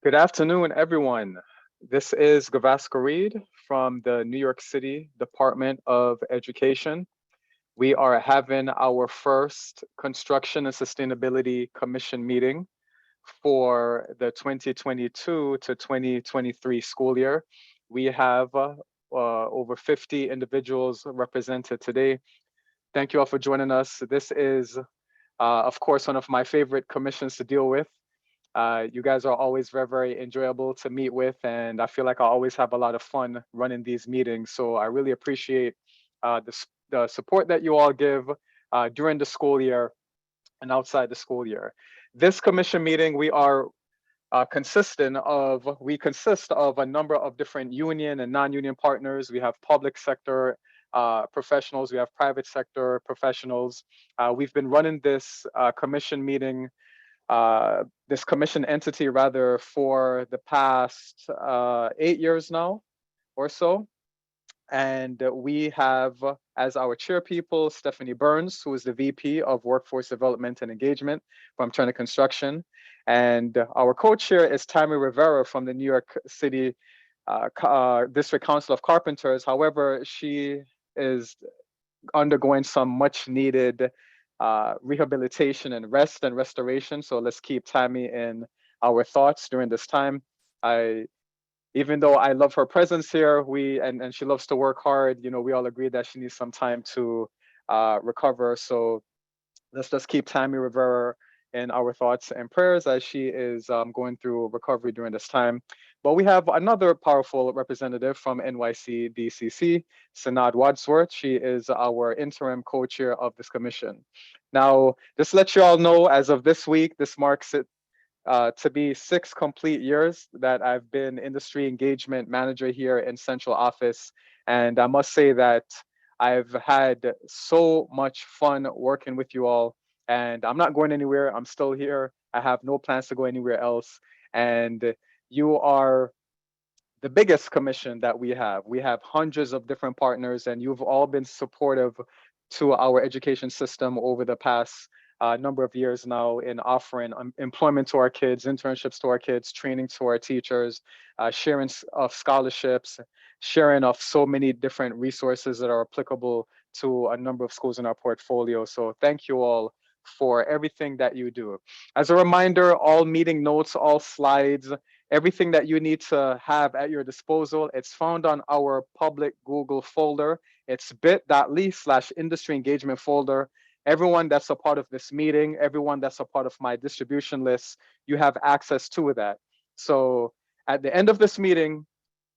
Good afternoon, everyone. This is Gavaskar Reid from the New York City Department of Education. We are having our first Construction and Sustainability Commission meeting for the 2022 to 2023 school year. We have over 50 individuals represented today. Thank you all for joining us. This is, of course, one of my favorite commissions to deal with. You guys are always very, very enjoyable to meet with, and I feel like I always have a lot of fun running these meetings. So I really appreciate the support that you all give during the school year and outside the school year. This commission meeting, we consist of a number of different union and non-union partners. We have public sector professionals, we have private sector professionals. We've been running this this commission entity rather for the past 8 years now or so. And we have as our chair people, Stephanie Burns, who is the VP of Workforce Development and Engagement from Turner Construction. And our co-chair is Tammy Rivera from the New York City District Council of Carpenters. However, she is undergoing some much needed rehabilitation and rest and restoration. So let's keep Tammy in our thoughts during this time. Even though I love her presence here, and she loves to work hard, we all agree that she needs some time to recover. So let's just keep Tammy Rivera in our thoughts and prayers as she is going through recovery during this time. But we have another powerful representative from NYCDCC, Sanad Wadsworth. She is our interim co-chair of this commission. Now, just to let you all know, as of this week, this marks it to be 6 complete years that I've been industry engagement manager here in central office. And I must say that I've had so much fun working with you all, and I'm not going anywhere. I'm still here. I have no plans to go anywhere else. And you are the biggest commission that we have. We have hundreds of different partners, and you've all been supportive to our education system over the past number of years now in offering employment to our kids, internships to our kids, training to our teachers, sharing of scholarships, sharing of so many different resources that are applicable to a number of schools in our portfolio. So thank you all for everything that you do. As a reminder, all meeting notes, all slides, everything that you need to have at your disposal, it's found on our public Google folder. It's bit.ly/industry engagement folder. Everyone that's a part of this meeting, everyone that's a part of my distribution list, you have access to that. So at the end of this meeting,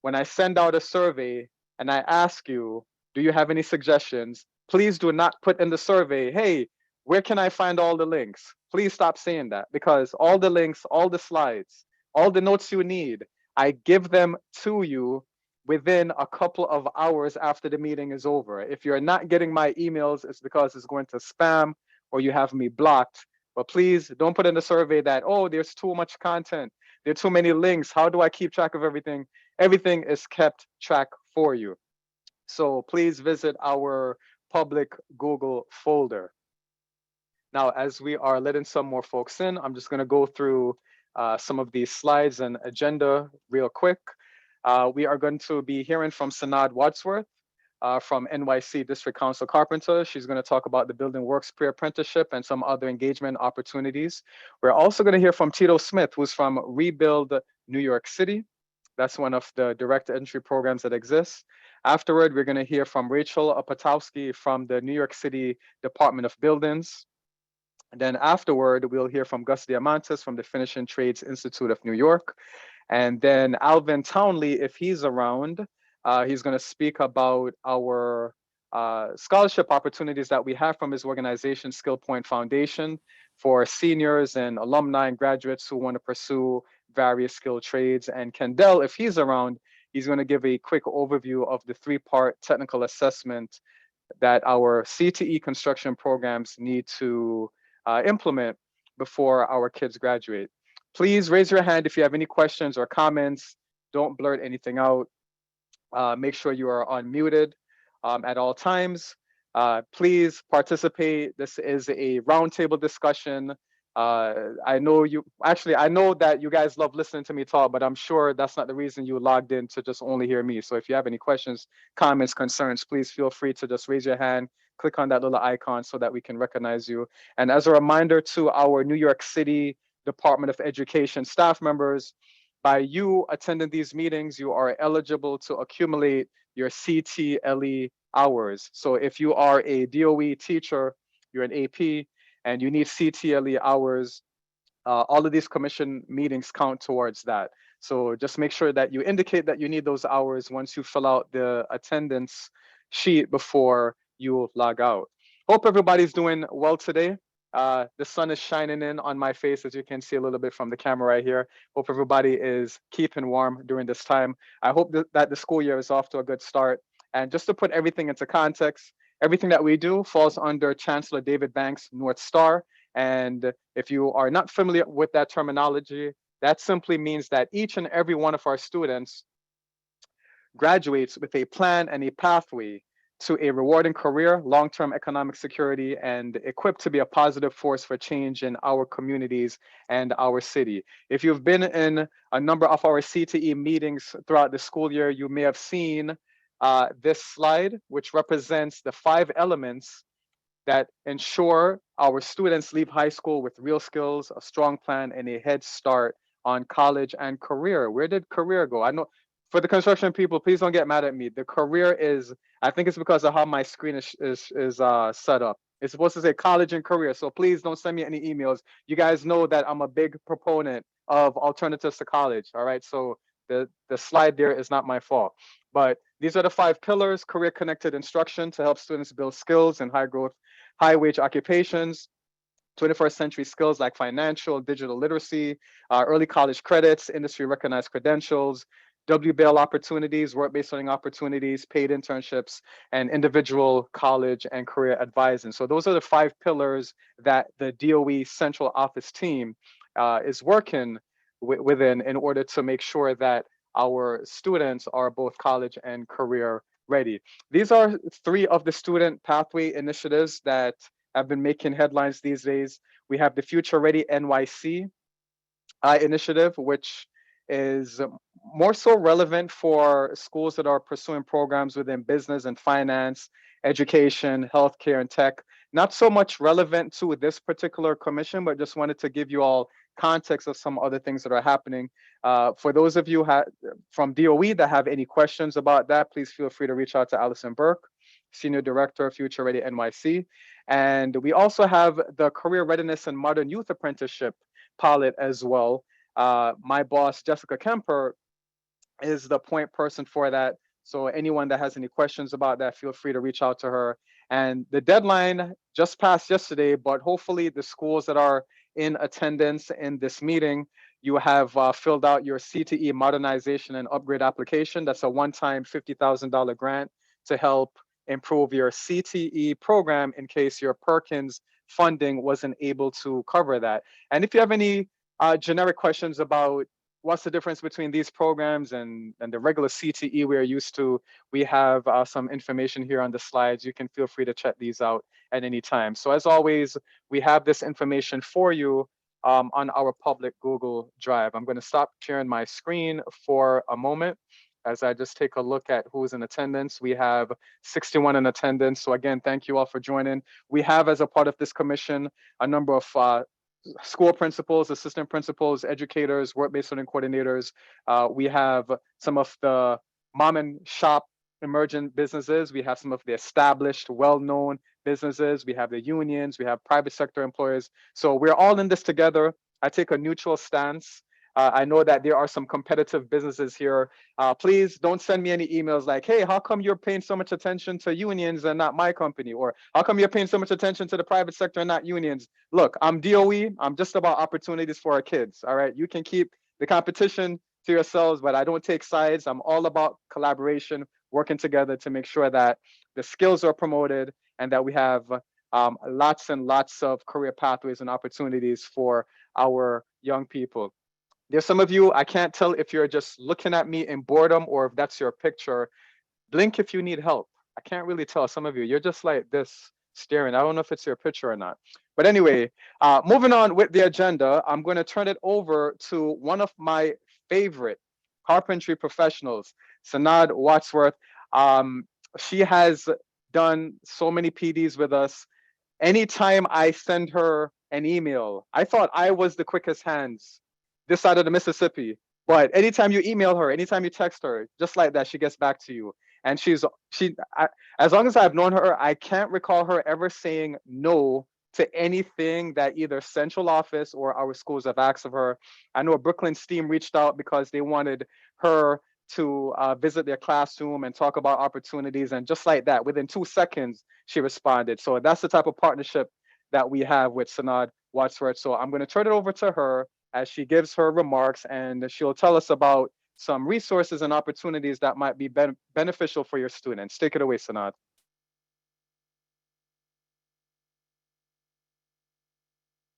when I send out a survey and I ask you, do you have any suggestions? Please do not put in the survey, hey, where can I find all the links? Please stop saying that, because all the links, all the slides, all the notes you need, I give them to you within a couple of hours after the meeting is over. If you're not getting my emails, it's because it's going to spam or you have me blocked. But please don't put in the survey that, oh, there's too much content, there are too many links. How do I keep track of everything? Everything is kept track for you. So please visit our public Google folder. Now, as we are letting some more folks in, I'm just going to go through some of these slides and agenda real quick. We are going to be hearing from Sanad Wadsworth from NYC District Council Carpenter. She's going to talk about the Building Works pre-apprenticeship and some other engagement opportunities. We're also going to hear from Tito Smith, who's from Rebuild New York City. That's one of the direct entry programs that exists. Afterward, we're going to hear from Rachel Opatowski from the New York City Department of Buildings. And then afterward, we'll hear from Gus Diamantis from the Finishing Trades Institute of New York. And then Alvin Townley, if he's around, he's going to speak about our scholarship opportunities that we have from his organization, Skill Point Foundation, for seniors and alumni and graduates who want to pursue various skilled trades. And Kendall, if he's around, he's going to give a quick overview of the 3-part technical assessment that our CTE construction programs need to implement before our kids graduate. Please raise your hand if you have any questions or comments. Don't blurt anything out. Make sure you are unmuted at all times. Please participate. This is a roundtable discussion. I know I know that you guys love listening to me talk, but I'm sure that's not the reason you logged in to just only hear me. So if you have any questions, comments, concerns, please feel free to just raise your hand, click on that little icon so that we can recognize you. And as a reminder to our New York City Department of Education staff members, by you attending these meetings, you are eligible to accumulate your CTLE hours. So if you are a DOE teacher, you're an AP, and you need CTLE hours, all of these commission meetings count towards that. So just make sure that you indicate that you need those hours once you fill out the attendance sheet before you log out. Hope everybody's doing well today. The sun is shining in on my face, as you can see a little bit from the camera right here. Hope everybody is keeping warm during this time. I hope that the school year is off to a good start. And just to put everything into context, everything that we do falls under Chancellor David Banks' North Star. And if you are not familiar with that terminology, that simply means that each and every one of our students graduates with a plan and a pathway to a rewarding career, long-term economic security, and equipped to be a positive force for change in our communities and our city. If you've been in a number of our CTE meetings throughout the school year, you may have seen this slide, which represents the 5 elements that ensure our students leave high school with real skills, a strong plan, and a head start on college and career. Where did career go? I know for the construction people, please don't get mad at me. The career is, I think it's because of how my screen is set up. It's supposed to say college and career. So please don't send me any emails. You guys know that I'm a big proponent of alternatives to college. All right. So the slide there is not my fault. But these are the 5 pillars: career connected instruction to help students build skills in high growth, high wage occupations; 21st century skills like financial, digital literacy; early college credits, industry recognized credentials; WBL opportunities, work-based learning opportunities, paid internships; and individual college and career advising. So those are the 5 pillars that the DOE central office team is working within in order to make sure that our students are both college and career ready. These are 3 of the student pathway initiatives that have been making headlines these days. We have the Future Ready NYC initiative, which is more so relevant for schools that are pursuing programs within business and finance, education, healthcare, and tech. Not so much relevant to this particular commission, but just wanted to give you all context of some other things that are happening. For those of you from DOE that have any questions about that, please feel free to reach out to Allison Burke, Senior Director of Future Ready NYC. And we also have the Career Readiness and Modern Youth Apprenticeship pilot as well. My boss, Jessica Kemper, is the point person for that. So anyone that has any questions about that, feel free to reach out to her. And the deadline just passed yesterday, but hopefully the schools that are in attendance in this meeting, you have filled out your CTE modernization and upgrade application. That's a one-time $50,000 grant to help improve your CTE program in case your Perkins funding wasn't able to cover that. And if you have any generic questions about what's the difference between these programs and the regular CTE we're used to, we have some information here on the slides. You can feel free to check these out at any time. So as always, we have this information for you on our public Google Drive. I'm going to stop sharing my screen for a moment as I just take a look at who's in attendance. We have 61 in attendance. So again, thank you all for joining. We have, as a part of this commission, a number of school principals, assistant principals, educators, work-based learning coordinators. We have some of the mom and shop emergent businesses. We have some of the established, well-known businesses. We have the unions. We have private sector employers. So we're all in this together. I take a neutral stance. I know that there are some competitive businesses here. Please don't send me any emails like, hey, how come you're paying so much attention to unions and not my company? Or how come you're paying so much attention to the private sector and not unions? Look, I'm DOE. I'm just about opportunities for our kids. All right. You can keep the competition to yourselves, but I don't take sides. I'm all about collaboration, working together to make sure that the skills are promoted and that we have lots and lots of career pathways and opportunities for our young people. There's some of you, I can't tell if you're just looking at me in boredom or if that's your picture. Blink if you need help. I can't really tell. Some of you, you're just like this staring. I don't know if it's your picture or not. But anyway, moving on with the agenda, I'm going to turn it over to one of my favorite carpentry professionals, Sanad Wadsworth. She has done so many PDs with us. Anytime I send her an email, I thought I was the quickest hands this side of the Mississippi. But anytime you email her, anytime you text her, just like that, she gets back to you. And as long as I've known her, I can't recall her ever saying no to anything that either central office or our schools have asked of her. I know Brooklyn Steam reached out because they wanted her to visit their classroom and talk about opportunities. And just like that, within 2 seconds, she responded. So that's the type of partnership that we have with Sanad Wadsworth. So I'm going to turn it over to her as she gives her remarks, and she'll tell us about some resources and opportunities that might be beneficial for your students. Take it away, Sanad.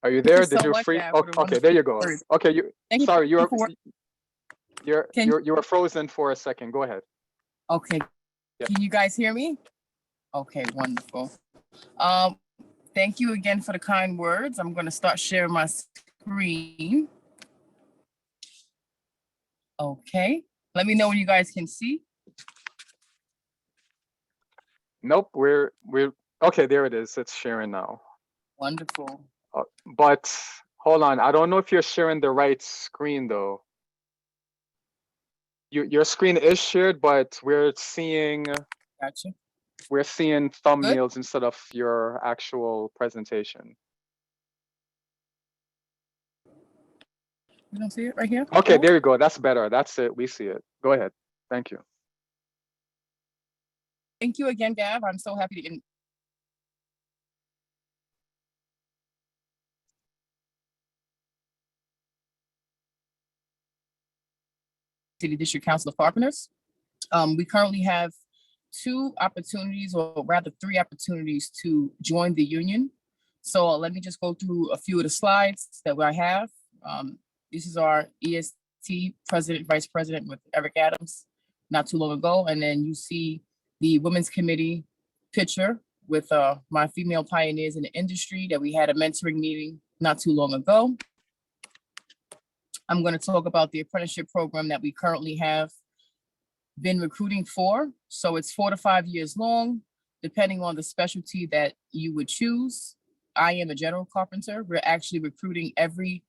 Are you there? Thank you Did so you much, free? Gab, Oh, for the okay, there wonderful you go. words. Okay, Thank you sorry, for you were frozen for a second. Go ahead. okay. Yeah. Can you guys hear me? Okay, wonderful. Thank you again for the kind words. I'm going to start sharing my screen. Okay, let me know when you guys can see. Nope, we're okay. There it is. It's sharing now. Wonderful. But hold on, I don't know if you're sharing the right screen though. Your screen is shared, but Gotcha. we're seeing thumbnails instead of your actual presentation. You don't see it right here? Okay, there you go. That's better. That's it. We see it. Go ahead. Thank you. Thank you again, Gab. I'm so happy to City District Council of Carpenters. We currently have 2 opportunities, or rather 3 opportunities, to join the union. So let me just go through a few of the slides that I have. This is our EST president, vice president with Eric Adams not too long ago. And then you see the Women's Committee picture with my female pioneers in the industry that we had a mentoring meeting not too long ago. I'm going to talk about the apprenticeship program that we currently have been recruiting for. So it's 4 to 5 years long, depending on the specialty that you would choose. I am a general carpenter. We're actually recruiting every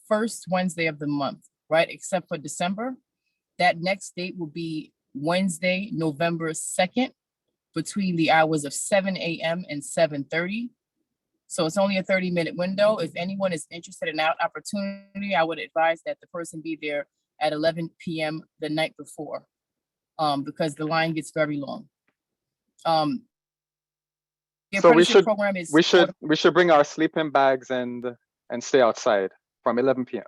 first Wednesday of the month, right? Except for December. That next date will be Wednesday, November 2nd, between the hours of 7 a.m. and 7:30. So it's only a 30-minute window. If anyone is interested in that opportunity, I would advise that the person be there at 11 p.m. the night before, because the line gets very long. The So apprenticeship program is we should bring our sleeping bags and stay outside from 11 p.m.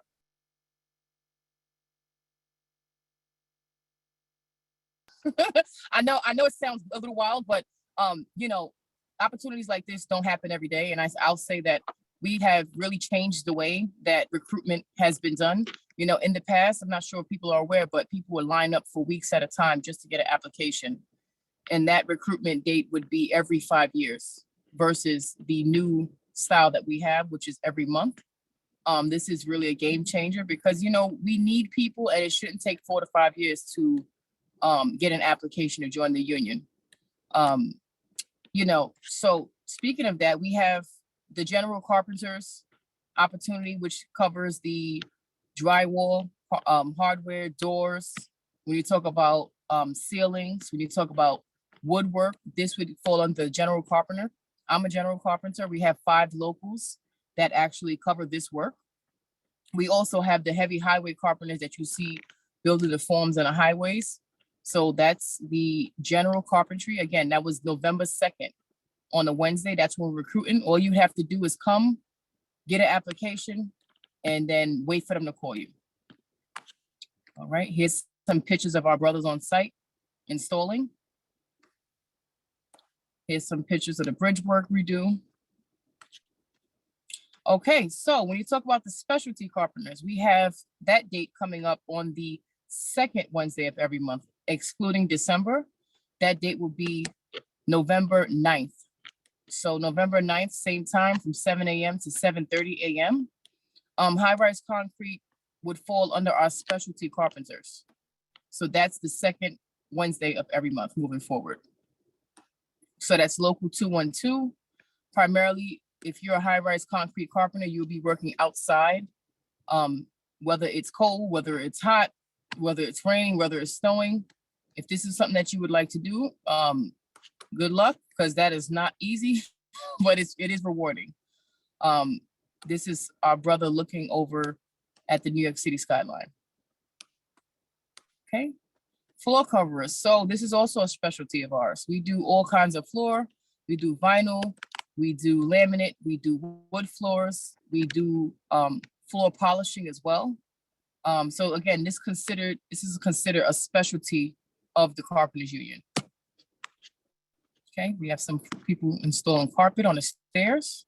I know it sounds a little wild, but you know, opportunities like this don't happen every day. And I'll say that we have really changed the way that recruitment has been done. You know, in the past, I'm not sure if people are aware, but people would line up for weeks at a time just to get an application. And that recruitment date would be every 5 years versus the new style that we have, which is every month. This is really a game changer because, you know, we need people, and it shouldn't take 4 to 5 years to get an application to join the union. You know, so speaking of that, we have the general carpenters opportunity, which covers the drywall, hardware, doors. When you talk about ceilings, when you talk about woodwork, this would fall under the general carpenter. I'm a general carpenter. We have 5 locals that actually cover this work. We also have the heavy highway carpenters that you see building the forms on the highways. So that's the general carpentry. Again, that was November 2nd on a Wednesday. That's when we're recruiting. All you have to do is come, get an application, and then wait for them to call you. All right, here's some pictures of our brothers on site installing. Here's some pictures of the bridge work we do. Okay, so when you talk about the specialty carpenters, we have that date coming up on the 2nd Wednesday of every month, excluding December. That date will be November 9th. So November 9th, same time from 7 a.m. to 7:30 a.m. High-rise concrete would fall under our specialty carpenters. So that's the second Wednesday of every month moving forward. So that's local 212. Primarily, if you're a high-rise concrete carpenter, you'll be working outside, whether it's cold, whether it's hot, whether it's raining, whether it's snowing. If this is something that you would like to do, good luck, because that is not easy, but it is rewarding. This is our brother looking over at the New York City skyline. Okay, floor coverers. So this is also a specialty of ours. We do all kinds of floor. We do vinyl, we do laminate, we do wood floors, we do floor polishing as well. So again, this is considered a specialty of the Carpenters Union. Okay, we have some people installing carpet on the stairs.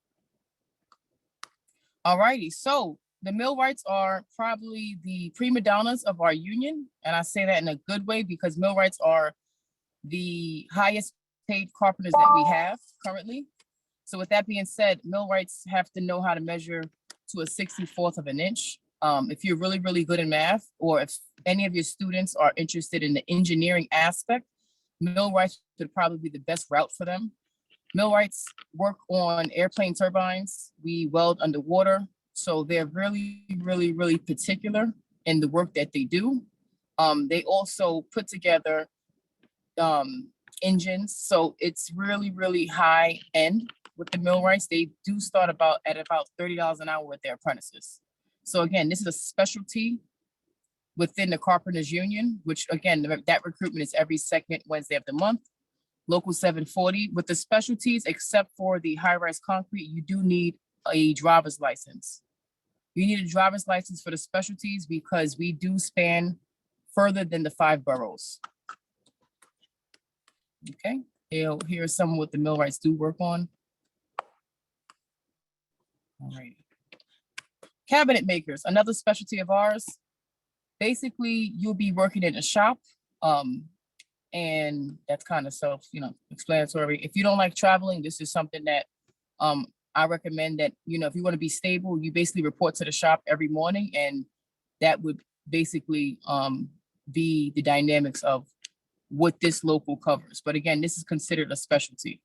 All righty, so the millwrights are probably the prima donnas of our union. And I say that in a good way because millwrights are the highest paid carpenters that we have currently. So with that being said, millwrights have to know how to measure to a 64th of an inch. If you're really, really good in math, or if any of your students are interested in the engineering aspect, millwrights would probably be the best route for them. Millwrights work on airplane turbines. We weld underwater. So they're really, really, really particular in the work that they do. They also put together engines. So it's really, really high end with the millwrights. They do start at about $30 an hour with their apprentices. So again, this is a specialty within the Carpenters Union, which again, that recruitment is every second Wednesday of the month. Local 740. With the specialties, except for the high-rise concrete, you do need a driver's license. You need a driver's license for the specialties because we do span further than the 5 boroughs. Okay, here are some of what the millwrights do work on. All right. Cabinet makers, another specialty of ours. Basically, you'll be working in a shop, and that's kind of self-explanatory. If you don't like traveling, this is something that I recommend that, if you want to be stable, you basically report to the shop every morning, and that would basically be the dynamics of what this local covers. But again, this is considered a specialty.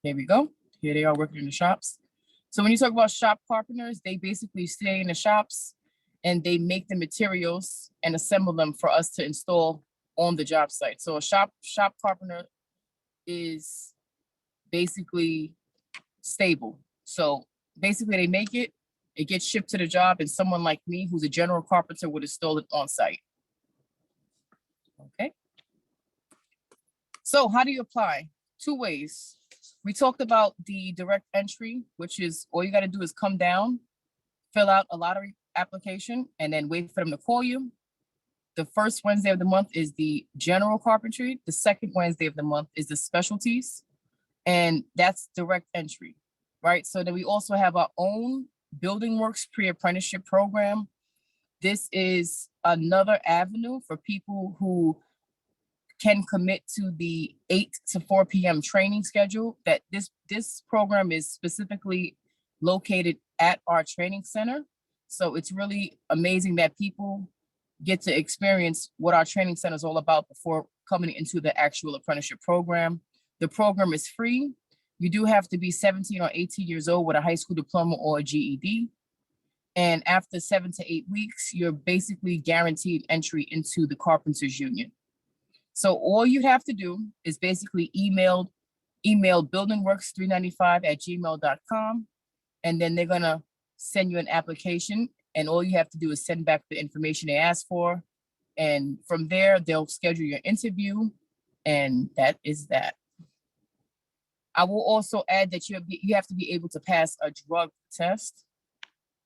There we go. Here they are working in the shops. So when you talk about shop carpenters, they basically stay in the shops and they make the materials and assemble them for us to install on the job site. So a shop carpenter is basically stable. So basically they make it gets shipped to the job, and someone like me who's a general carpenter would install it on site. Okay. So how do you apply? 2 ways. We talked about the direct entry, which is all you got to do is come down, fill out a lottery application, and then wait for them to call you. The first Wednesday of the month is the general carpentry. The second Wednesday of the month is the specialties, and that's direct entry, right? So then we also have our own Building Works pre-apprenticeship program. This is another avenue for people who can commit to the 8 to 4 p.m. training schedule. That this program is specifically located at our training center. So it's really amazing that people get to experience what our training center is all about before coming into the actual apprenticeship program. The program is free. You do have to be 17 or 18 years old with a high school diploma or a GED. And after 7 to 8 weeks, you're basically guaranteed entry into the Carpenters Union. So all you have to do is basically email buildingworks395@gmail.com, and then they're gonna send you an application, and all you have to do is send back the information they asked for. And from there, they'll schedule your interview, and that is that. I will also add that you have to be able to pass a drug test,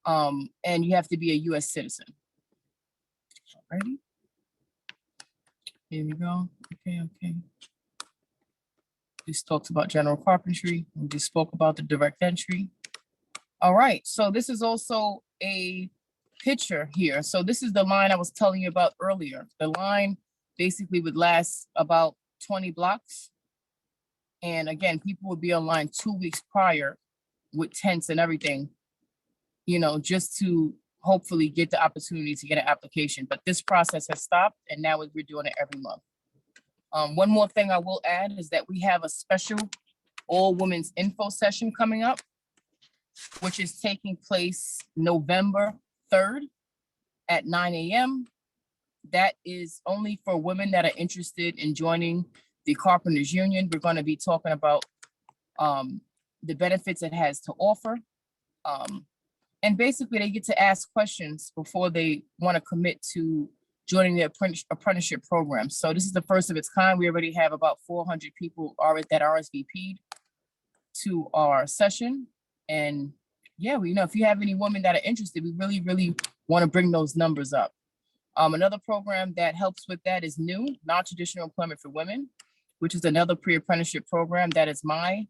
and you have to be a U.S. citizen. Alrighty. Here we go. Okay. This talks about general carpentry. We just spoke about the direct entry. All right, so this is also a picture here. So this is the line I was telling you about earlier. The line basically would last about 20 blocks. And again, people would be online 2 weeks prior with tents and everything, you know, just to hopefully get the opportunity to get an application. But this process has stopped, and now we're doing it every month. One more thing I will add is that we have a special all women's info session coming up, which is taking place November 3rd at 9 a.m. That is only for women that are interested in joining the Carpenters Union. We're going to be talking about the benefits it has to offer. And basically they get to ask questions before they want to commit to joining the apprenticeship program. So this is the first of its kind. We already have about 400 people that RSVP'd to our session. And yeah, we know if you have any women that are interested, we really, really want to bring those numbers up. Another program that helps with that is new, non-traditional employment for women, which is another pre-apprenticeship program that is my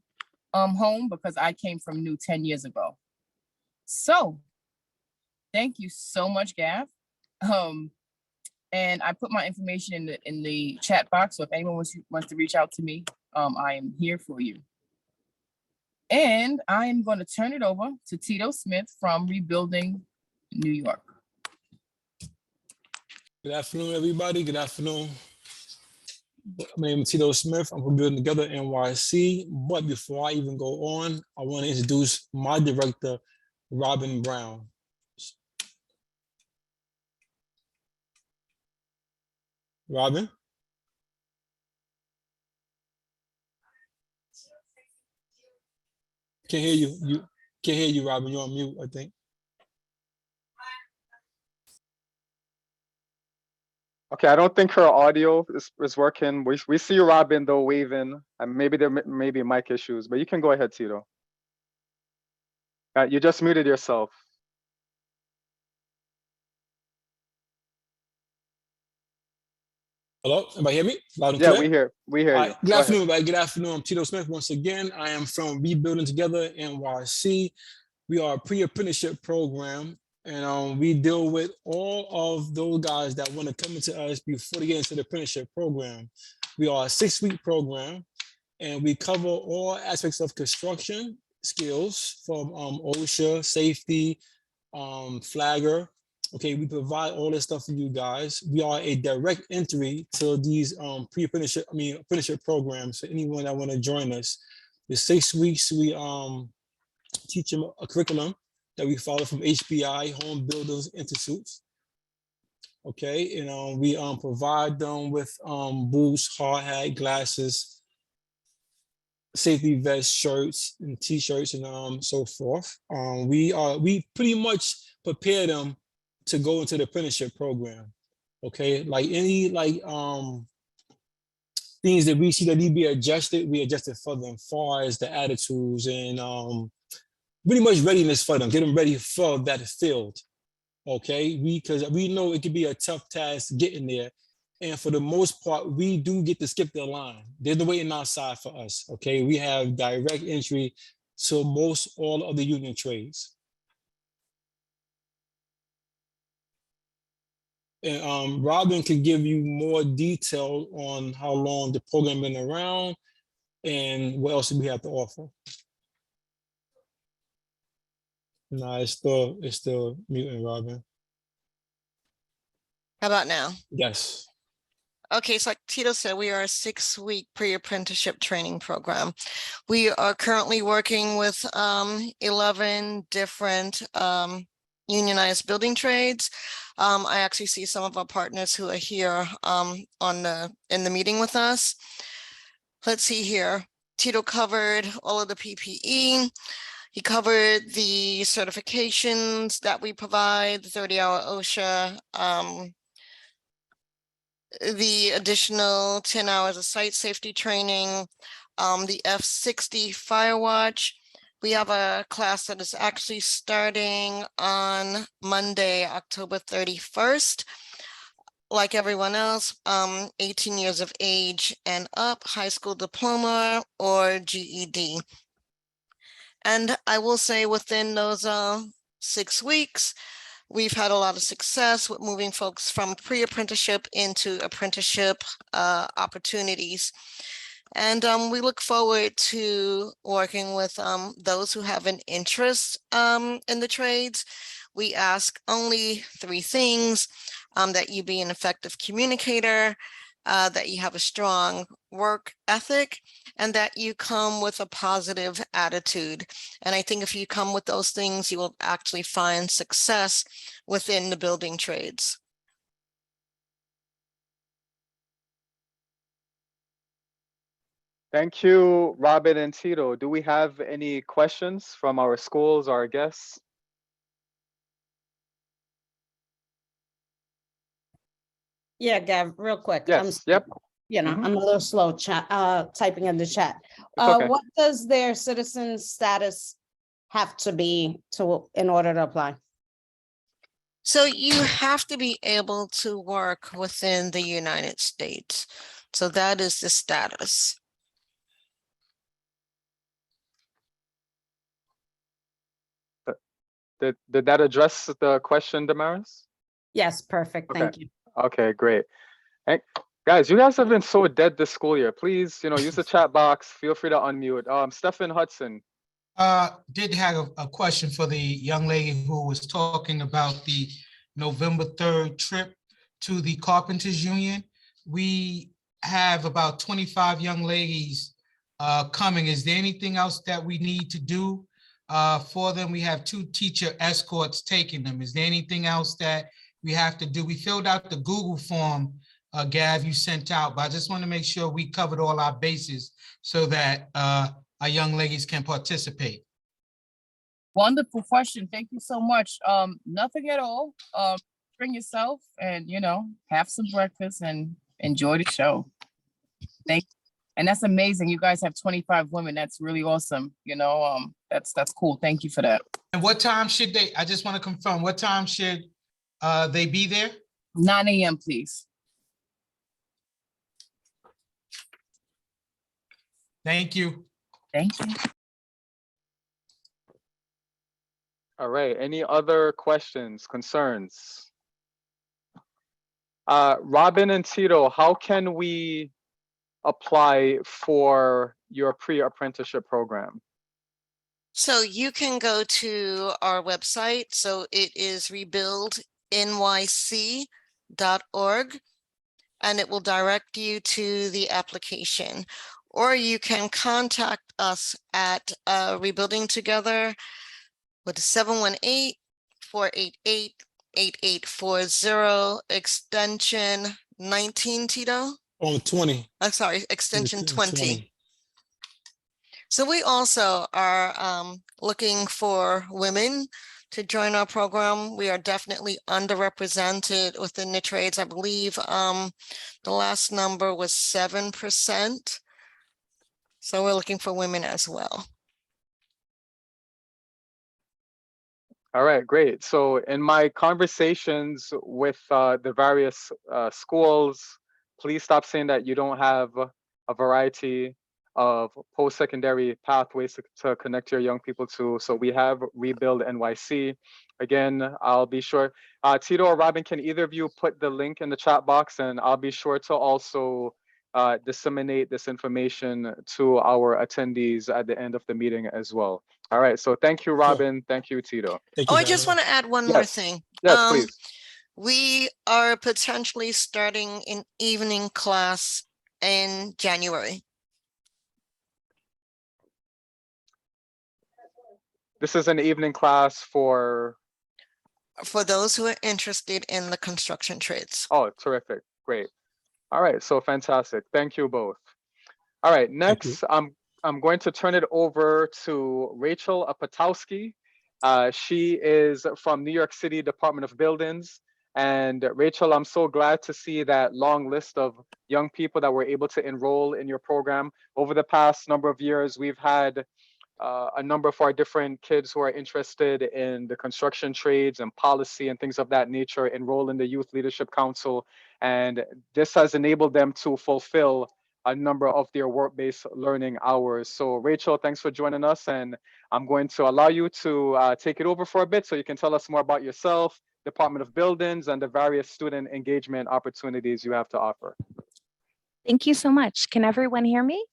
home because I came from new 10 years ago. So thank you so much, Gav. And I put my information in the chat box. So if anyone wants to reach out to me, I am here for you. And I am going to turn it over to Tito Smith from Rebuilding New York. Good afternoon, everybody. Good afternoon. My name is Tito Smith. I'm from Building Together NYC. But before I even go on, I want to introduce my director, Robin Brown. Robin? Can't hear you. You can't hear you, Robin. You're on mute, I think. Okay, I don't think her audio is working. We see Robin though waving, and maybe there may be mic issues, but you can go ahead, Tito. You just muted yourself. Hello, everybody hear me? Loud and Yeah, clear? we hear you. Good afternoon, everybody. Good afternoon. I'm Tito Smith once again. I am from Rebuilding Together NYC. We are a pre-apprenticeship program, and we deal with all of those guys that want to come into us before they get into the apprenticeship program. We are a 6-week program, and we cover all aspects of construction skills from OSHA, safety, flagger. Okay, we provide all this stuff for you guys. We are a direct entry to these apprenticeship programs for anyone that want to join us. The 6 weeks, we teach them a curriculum that we follow from HBI, Home Builders Institutes. Okay, and we provide them with boots, hard hat, glasses, safety vests, shirts, and t-shirts, and so forth. We pretty much prepare them to go into the apprenticeship program. Okay, like any things that we see that need to be adjusted, we adjusted for them, far as the attitudes and pretty much readiness for them, get them ready for that field. Okay, because we know it can be a tough task getting there. And for the most part, we do get to skip the line. There's no waiting outside for us. Okay, we have direct entry to most all of the union trades. And Robin can give you more detail on how long the program been around and what else we have to offer. Nah, it's still muting, Robin. How about now? Yes. Okay, so like Tito said, we are a 6-week pre-apprenticeship training program. We are currently working with 11 different unionized building trades. I actually see some of our partners who are here in the meeting with us. Let's see here. Tito covered all of the PPE. He covered the certifications that we provide, the 30-hour OSHA, the additional 10 hours of site safety training, the F60 Firewatch. We have a class that is actually starting on Monday, October 31st. Like everyone else, 18 years of age and up, high school diploma or GED. And I will say within those 6 weeks, we've had a lot of success with moving folks from pre-apprenticeship into apprenticeship opportunities. And we look forward to working with those who have an interest in the trades. We ask only 3 things, that you be an effective communicator, that you have a strong work ethic, and that you come with a positive attitude. And I think if you come with those things, you will actually find success within the building trades. Thank you, Robin and Tito. Do we have any questions from our schools or our guests? Yeah, Gav, real quick. Yes, yep. I'm a little slow typing in the chat. It's okay. What does their citizen status have to be in order to apply? So you have to be able to work within the United States. So that is the status. Did that address the question, Damaris? Yes, perfect. Okay. Thank you. Okay, great. Hey, guys, you guys have been so dead this school year. Please, use the chat box. Feel free to unmute. Stephen Hudson. Did have a question for the young lady who was talking about the November 3rd trip to the Carpenters Union. We have about 25 young ladies coming. Is there anything else that we need to do for them? We have 2 teacher escorts taking them. Is there anything else that we have to do? We filled out the Google form, Gav, you sent out, but I just want to make sure we covered all our bases so that our young ladies can participate. Wonderful question. Thank you so much. Nothing at all. Bring yourself and, have some breakfast and enjoy the show. Thank you. And that's amazing. You guys have 25 women. That's really awesome. That's cool. Thank you for that. And what time should they, I just want to confirm, what time should they be there? 9 a.m., please. Thank you. Thank you. All right. Any other questions, concerns? Robin and Tito, how can we apply for your pre-apprenticeship program? So you can go to our website. So it is rebuildnyc.org, and it will direct you to the application. Or you can contact us at Rebuilding Together with 718-488-8840, extension 19, Tito? Oh, 20. I'm sorry, extension 20. So we also are looking for women to join our program. We are definitely underrepresented within the trades. I believe the last number was 7%. So we're looking for women as well. All right, great. So in my conversations with the various schools, please stop saying that you don't have a variety of post-secondary pathways to connect your young people to. So we have Rebuild NYC. Again, I'll be sure, Tito or Robin, can either of you put the link in the chat box, and I'll be sure to also disseminate this information to our attendees at the end of the meeting as well. All right, so thank you, Robin. Thank you, Tito. Thank you, I just want to add one more thing. Yes, please. We are potentially starting an evening class in January. This is an evening class for those who are interested in the construction trades. Oh, terrific. Great. All right, so fantastic. Thank you both. All right, next, I'm going to turn it over to Rachel Apatowski. She is from New York City Department of Buildings. And Rachel, I'm so glad to see that long list of young people that were able to enroll in your program. Over the past number of years, we've had a number of our different kids who are interested in the construction trades and policy and things of that nature enroll in the Youth Leadership Council. And this has enabled them to fulfill a number of their work-based learning hours. So Rachel, thanks for joining us. And I'm going to allow you to take it over for a bit so you can tell us more about yourself, Department of Buildings, and the various student engagement opportunities you have to offer. Thank you so much. Can everyone hear me?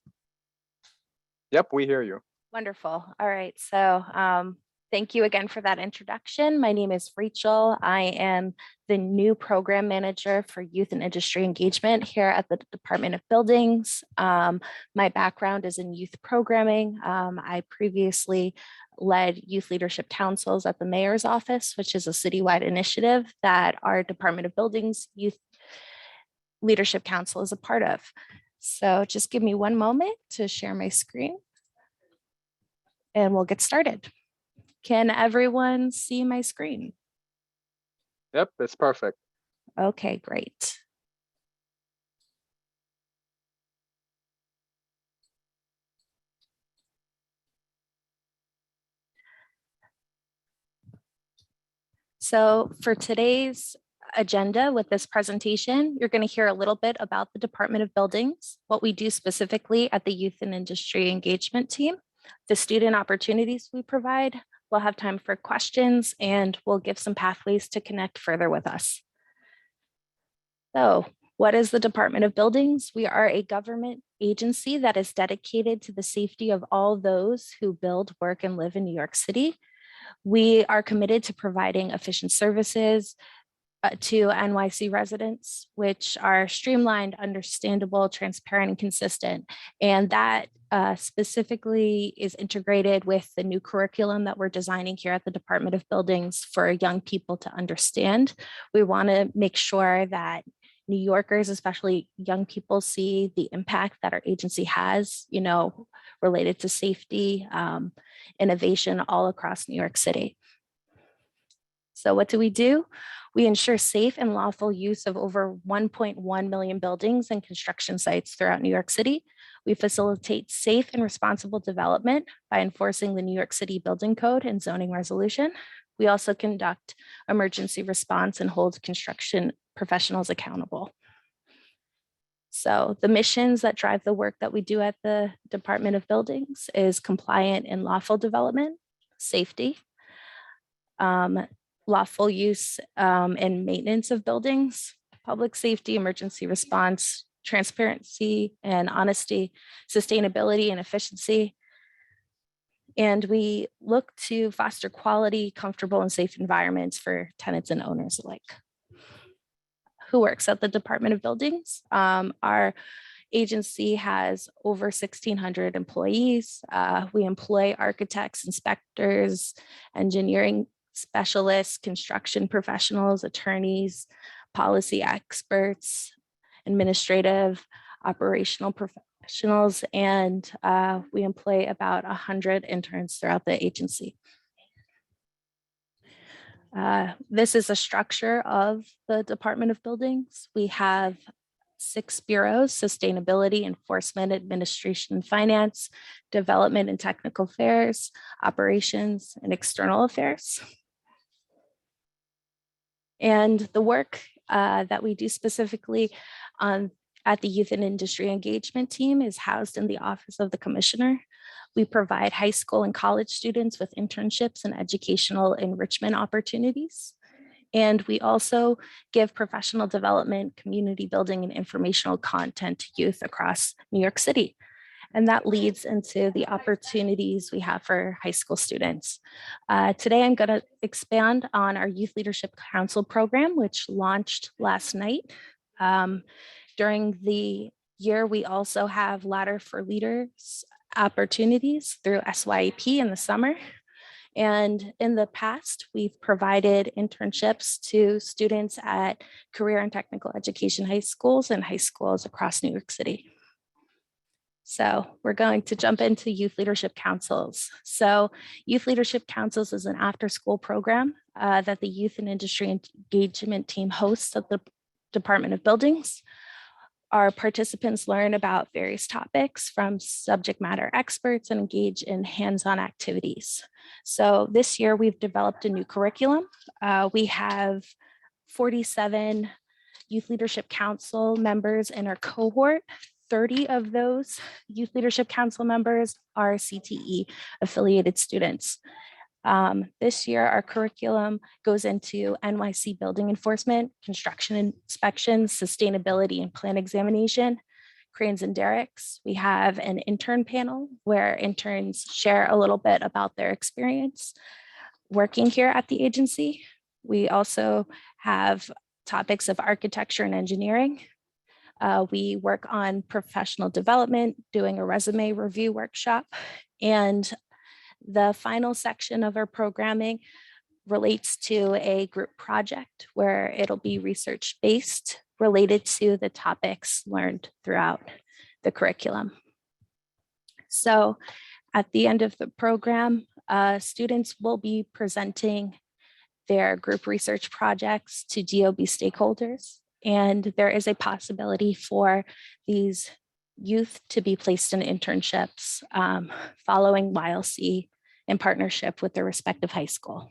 Yep, we hear you. Wonderful. All right. So thank you again for that introduction. My name is Rachel. I am the new program manager for youth and industry engagement here at the Department of Buildings. My background is in youth programming. I previously led youth leadership councils at the mayor's office, which is a citywide initiative that our Department of Buildings Youth Leadership Council is a part of. So just give me one moment to share my screen and we'll get started. Can everyone see my screen? Yep, it's perfect. Okay, great. So for today's agenda with this presentation, you're going to hear a little bit about the Department of Buildings, what we do specifically at the Youth and Industry Engagement Team, the student opportunities we provide. We'll have time for questions and we'll give some pathways to connect further with us. So, what is the Department of Buildings? We are a government agency that is dedicated to the safety of all those who build, work, and live in New York City. We are committed to providing efficient services to NYC residents, which are streamlined, understandable, transparent, and consistent. And that specifically is integrated with the new curriculum that we're designing here at the Department of Buildings for young people to understand. We want to make sure that New Yorkers, especially young people, see the impact that our agency has, related to safety, innovation all across New York City. So what do? We ensure safe and lawful use of over 1.1 million buildings and construction sites throughout New York City. We facilitate safe and responsible development by enforcing the New York City Building Code and zoning resolution. We also conduct emergency response and hold construction professionals accountable. So the missions that drive the work that we do at the Department of Buildings is compliant and lawful development, safety, lawful use and maintenance of buildings, public safety, emergency response, transparency and honesty, sustainability and efficiency. And we look to foster quality, comfortable, and safe environments for tenants and owners alike. Who works at the Department of Buildings? Our agency has over 1,600 employees. We employ architects, inspectors, engineering specialists, construction professionals, attorneys, policy experts, administrative, operational professionals, and we employ about 100 interns throughout the agency. This is a structure of the Department of Buildings. We have 6 bureaus: sustainability, enforcement, administration, finance, development and technical affairs, operations, and external affairs. And the work that we do specifically at the Youth and Industry Engagement Team is housed in the Office of the Commissioner. We provide high school and college students with internships and educational enrichment opportunities. And we also give professional development, community building, and informational content to youth across New York City. And that leads into the opportunities we have for high school students. Today, I'm going to expand on our Youth Leadership Council program, which launched last night. During the year, we also have Ladder for Leaders opportunities through SYEP in the summer. And in the past, we've provided internships to students at career and technical education high schools and high schools across New York City. So we're going to jump into Youth Leadership Councils. So Youth Leadership Councils is an after-school program that the Youth and Industry Engagement Team hosts at the Department of Buildings. Our participants learn about various topics from subject matter experts and engage in hands-on activities. So this year we've developed a new curriculum. We have 47 Youth Leadership Council members in our cohort. 30 of those Youth Leadership Council members are CTE affiliated students. This year, our curriculum goes into NYC building enforcement, construction inspections, sustainability and plan examination, cranes and derricks. We have an intern panel where interns share a little bit about their experience working here at the agency. We also have topics of architecture and engineering. We work on professional development, doing a resume review workshop. And the final section of our programming relates to a group project where it'll be research-based related to the topics learned throughout the curriculum. So at the end of the program, students will be presenting their group research projects to DOB stakeholders, and there is a possibility for these youth to be placed in internships following YLC in partnership with their respective high school.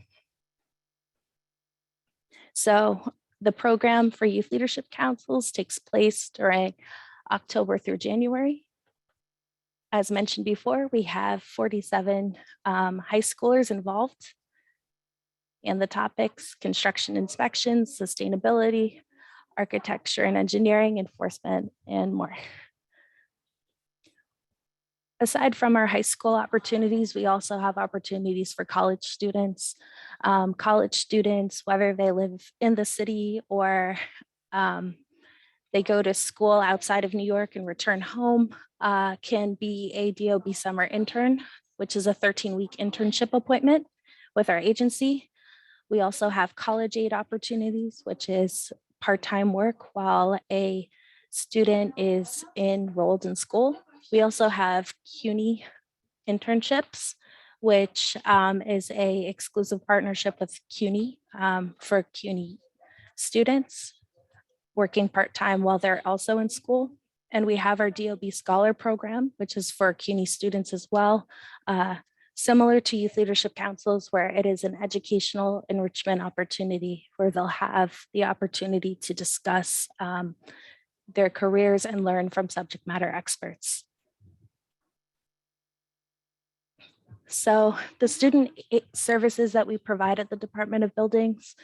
So the program for youth leadership councils takes place during October through January. As mentioned before, we have 47 high schoolers involved in the topics: construction inspections, sustainability, architecture and engineering, enforcement, and more. Aside from our high school opportunities, we also have opportunities for college students. College students, whether they live in the city or they go to school outside of New York and return home, can be a DOB summer intern, which is a 13-week internship appointment with our agency. We also have college aid opportunities, which is part-time work while a student is enrolled in school. We also have CUNY internships, which is a exclusive partnership with CUNY for CUNY students working part-time while they're also in school. And we have our DOB Scholar Program, which is for CUNY students as well, similar to youth leadership councils, where it is an educational enrichment opportunity where they'll have the opportunity to discuss their careers and learn from subject matter experts. So the student services that we provide at the Department of Buildings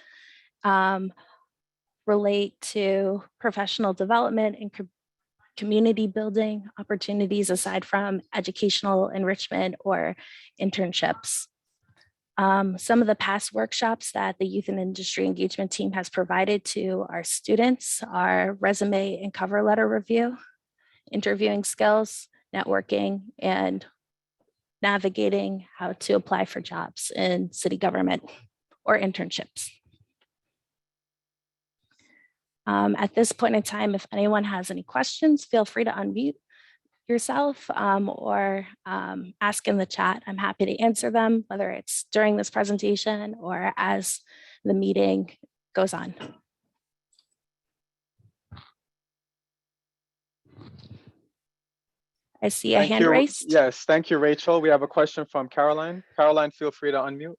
relate to professional development and community building opportunities aside from educational enrichment or internships. Some of the past workshops that the Youth and Industry Engagement team has provided to our students are resume and cover letter review, interviewing skills, networking, and navigating how to apply for jobs in city government or internships. At this point in time, if anyone has any questions, feel free to unmute yourself or ask in the chat. I'm happy to answer them, whether it's during this presentation or as the meeting goes on. I see a hand raised. Yes, thank you, Rachel. We have a question from Caroline. Caroline, feel free to unmute.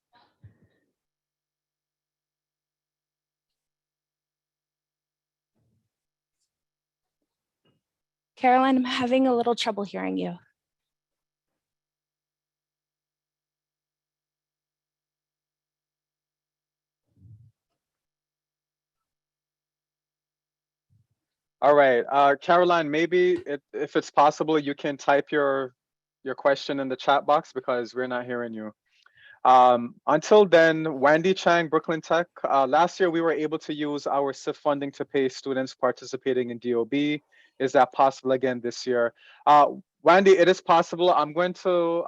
Caroline, I'm having a little trouble hearing you. All right, Caroline, maybe if it's possible, you can type your question in the chat box because we're not hearing you. Until then, Wendy Chang, Brooklyn Tech. Last year, we were able to use our SIF funding to pay students participating in DOB. Is that possible again this year? Wendy, it is possible. I'm going to,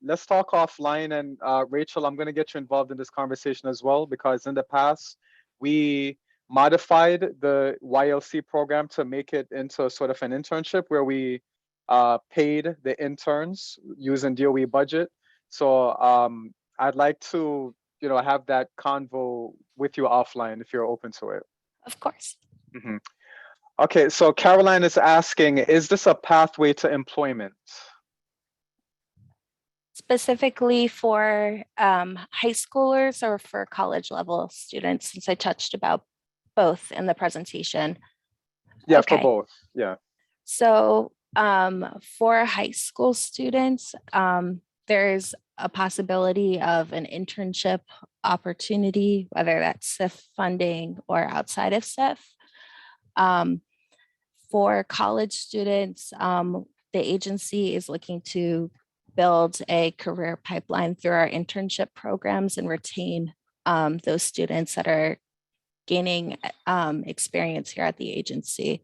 let's talk offline, and Rachel, I'm going to get you involved in this conversation as well, because in the past, we modified the YLC program to make it into sort of an internship where we paid the interns using DOE budget. So I'd like to, have that convo with you offline if you're open to it. Of course. Mm-hmm. Okay, so Caroline is asking, is this a pathway to employment? Specifically for high schoolers or for college level students, since I touched about both in the presentation? Yeah, okay. For both, yeah. So for high school students, there's a possibility of an internship opportunity, whether that's SIF funding or outside of SIF. For college students, the agency is looking to build a career pipeline through our internship programs and retain those students that are gaining experience here at the agency.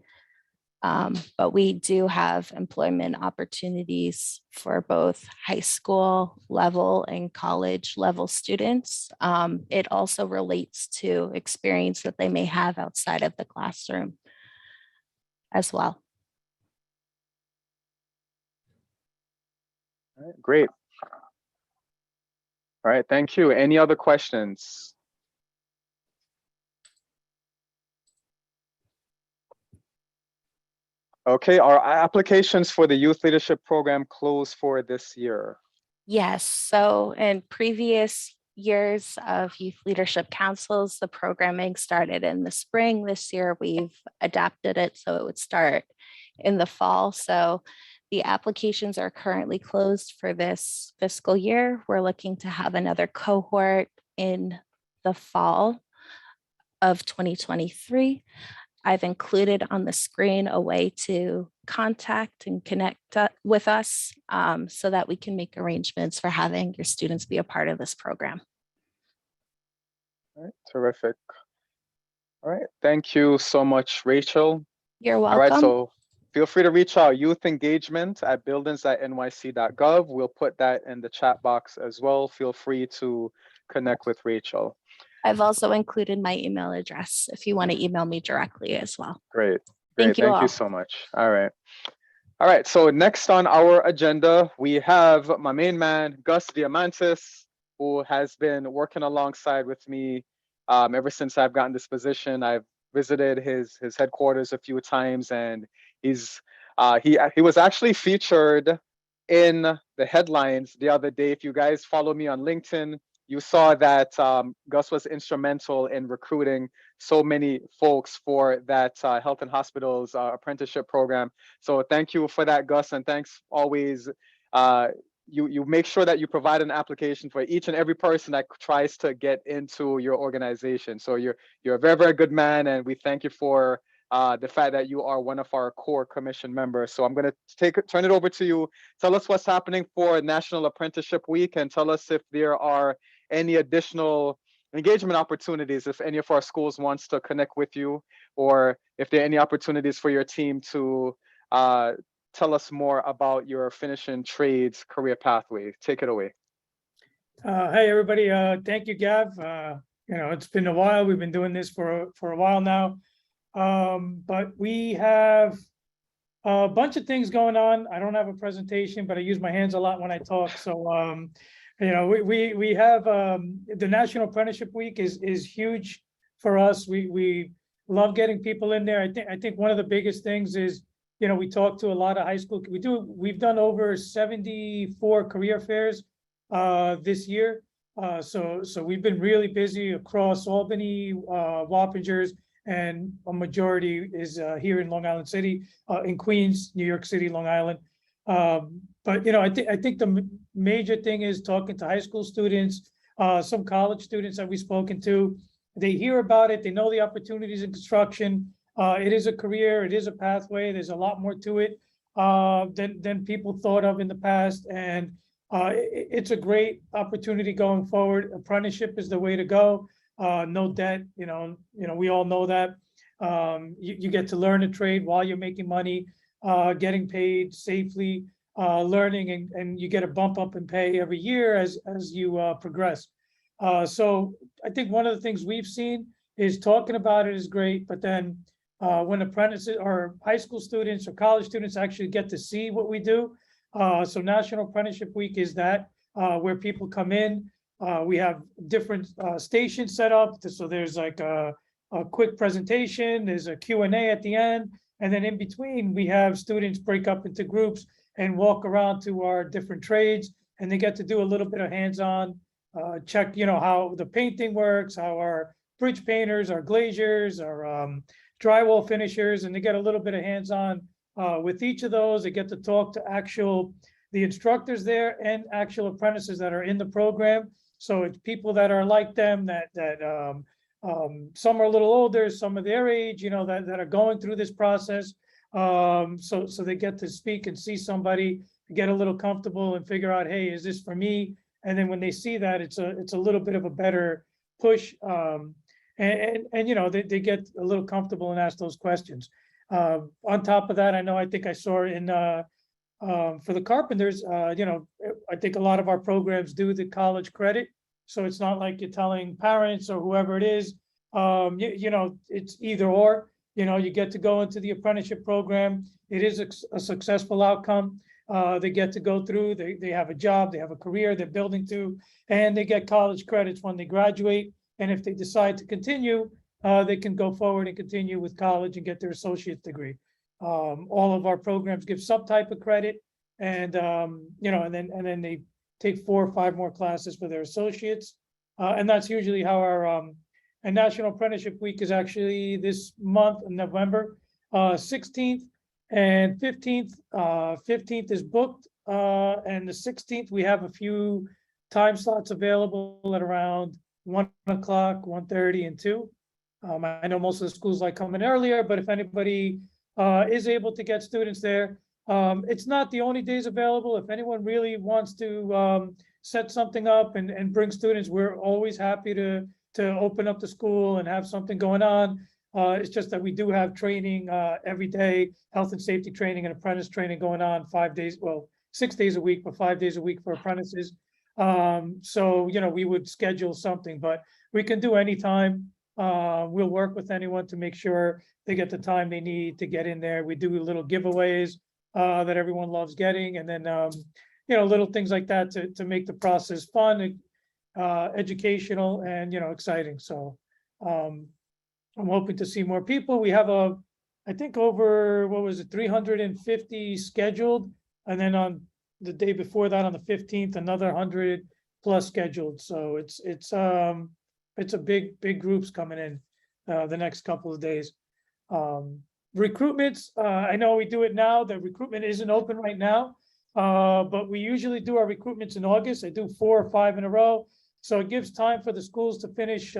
But we do have employment opportunities for both high school level and college level students. It also relates to experience that they may have outside of the classroom as well. All right, great. All right, thank you. Any other questions? Okay, our applications for the Youth Leadership Program closed for this year. Yes, so in previous years of Youth Leadership Councils, the programming started in the spring. This year, we've adapted it so it would start in the fall. So the applications are currently closed for this fiscal year. We're looking to have another cohort in the fall of 2023. I've included on the screen a way to contact and connect with us so that we can make arrangements for having your students be a part of this program. All right, terrific. All right, thank you so much, Rachel. You're All right, welcome. so feel free to reach out, youth engagement at buildings@nyc.gov. We'll put that in the chat box as well. Feel free to connect with Rachel. I've also included my email address if you want to email me directly as well. Great, Thank great, you thank you all. so much. All right. All right, so next on our agenda, we have my main man, Gus Diamantis, who has been working alongside with me ever since I've gotten this position. I've visited his headquarters a few times, and he was actually featured in the headlines the other day. If you guys follow me on LinkedIn, you saw that Gus was instrumental in recruiting so many folks for that Health and Hospitals apprenticeship program. So thank you for that, Gus, and thanks always. You make sure that you provide an application for each and every person that tries to get into your organization. So you're a very, very good man, and we thank you for the fact that you are one of our core commission members. So I'm going to turn it over to you. Tell us what's happening for National Apprenticeship Week, and tell us if there are any additional engagement opportunities, if any of our schools wants to connect with you, or if there are any opportunities for your team to tell us more about your finishing trades career pathway. Take it away. Hey, everybody. Thank you, Gav. It's been a while. We've been doing this for a while now. But we have a bunch of things going on. I don't have a presentation, but I use my hands a lot when I talk. So, we have the National Apprenticeship Week is huge for us. We love getting people in there. I think one of the biggest things is, we talk to a lot of high school. We've done over 74 career fairs this year. So we've been really busy across Albany, Wappingers, and a majority is here in Long Island City, in Queens, New York City, Long Island. But I think the major thing is talking to high school students, some college students that we've spoken to. They hear about it. They know the opportunities in construction. It is a career. It is a pathway. There's a lot more to it than people thought of in the past, and it's a great opportunity going forward. Apprenticeship is the way to go. No debt. We all know that. You get to learn a trade while you're making money, getting paid safely, learning, and you get a bump up in pay every year as you progress. So I think one of the things we've seen is talking about it is great, but then when apprentices or high school students or college students actually get to see what we do. So National Apprenticeship Week is that where people come in. We have different stations set up. So there's like a quick presentation, there's a Q&A at the end, and then in between we have students break up into groups and walk around to our different trades, and they get to do a little bit of hands-on, check, how the painting works, how our bridge painters, our glaziers, our drywall finishers, and they get a little bit of hands-on with each of those. They get to talk to the instructors there and actual apprentices that are in the program. So it's people that are like them, that some are a little older, some of their age, that are going through this process. So they get to speak and see somebody, get a little comfortable and figure out, hey, is this for me? And then when they see that, it's a little bit of a better push. And you know, they get a little comfortable and ask those questions. On top of that, I think I saw in for the carpenters, you know, I think a lot of our programs do the college credit. So it's not like you're telling parents or whoever it is, you know, it's either or. You know, you get to go into the apprenticeship program. It is a successful outcome. They get to go through, they have a job, they have a career they're building to, and they get college credits when they graduate. And if they decide to continue, they can go forward and continue with college and get their associate degree. All of our programs give some type of credit, and you know, and then they take 4 or 5 more classes for their associates. And that's usually how our and National Apprenticeship Week is actually this month in November, 16th and 15th. 15th is booked, and the 16th, we have a few time slots available at around 1 o'clock, 1:30 and 2. I know most of the schools like coming earlier, but if anybody is able to get students there, it's not the only days available. If anyone really wants to set something up and bring students, we're always happy to open up the school and have something going on. It's just that we do have training every day, health and safety training and apprentice training going on 5 days, well, 6 days a week, but 5 days a week for apprentices. So, you know, we would schedule something, but we can do anytime. We'll work with anyone to make sure they get the time they need to get in there. We do little giveaways that everyone loves getting, and then, you know, little things like that to make the process fun and educational and, you know, exciting. So I'm hoping to see more people. We have I think over, what was it, 350 scheduled. And then on the day before that, on the 15th, another 100 plus scheduled. So it's a big groups coming in the next couple of days. Recruitments, I know we do it now. The recruitment isn't open right now, but we usually do our recruitments in August. I do 4 or 5 in a row. So it gives time for the schools to finish,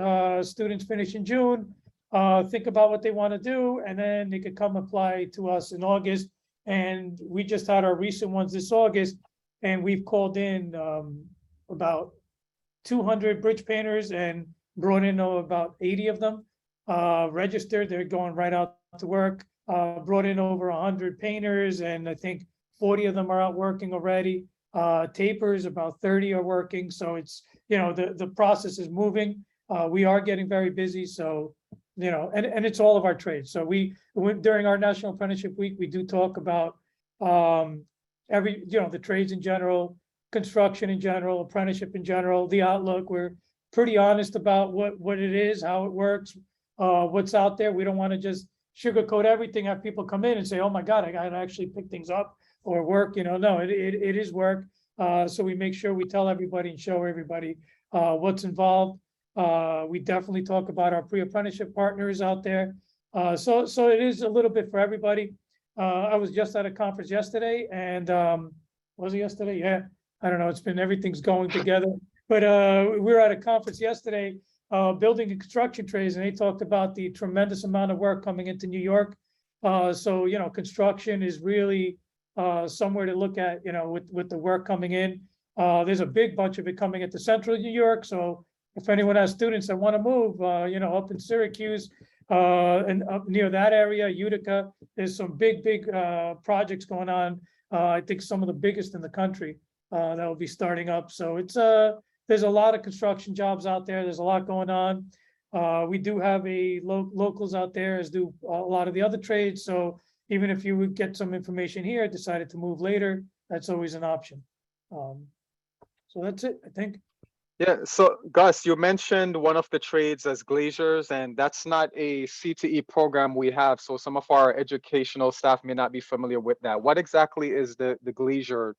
students finish in June, think about what they want to do, and then they could come apply to us in August. And we just had our recent ones this August, and we've called in about 200 bridge painters and brought in about 80 of them registered. They're going right out to work. Brought in over 100 painters, and I think 40 of them are out working already. Tapers, about 30 are working. So it's, you know, the process is moving. We are getting very busy. So, you know, and it's all of our trades. So during our National Apprenticeship Week, we do talk about you know, the trades in general, construction in general, apprenticeship in general, the outlook. We're pretty honest about what it is, how it works, what's out there. We don't want to just sugarcoat everything, have people come in and say, oh my God, I got to actually pick things up or work, you know. No, it is work. So we make sure we tell everybody and show everybody what's involved. We definitely talk about our pre-apprenticeship partners out there. So it is a little bit for everybody. I was just at a conference yesterday, and was it yesterday? Yeah, I don't know. It's been, everything's going together. But we were at a conference yesterday, building and construction trades, and they talked about the tremendous amount of work coming into New York. So, you know, construction is really somewhere to look at, you know, with the work coming in. There's a big bunch of it coming into central New York. So if anyone has students that want to move, you know, up in Syracuse and up near that area, Utica, there's some big projects going on. I think some of the biggest in the country that will be starting up. So it's there's a lot of construction jobs out there. There's a lot going on. We do have locals out there, as do a lot of the other trades. So even if you would get some information here, decided to move later, that's always an option. So that's it, I think. Yeah, so Gus, you mentioned one of the trades as glaziers, and that's not a CTE program we have. So some of our educational staff may not be familiar with that. What exactly is the glazier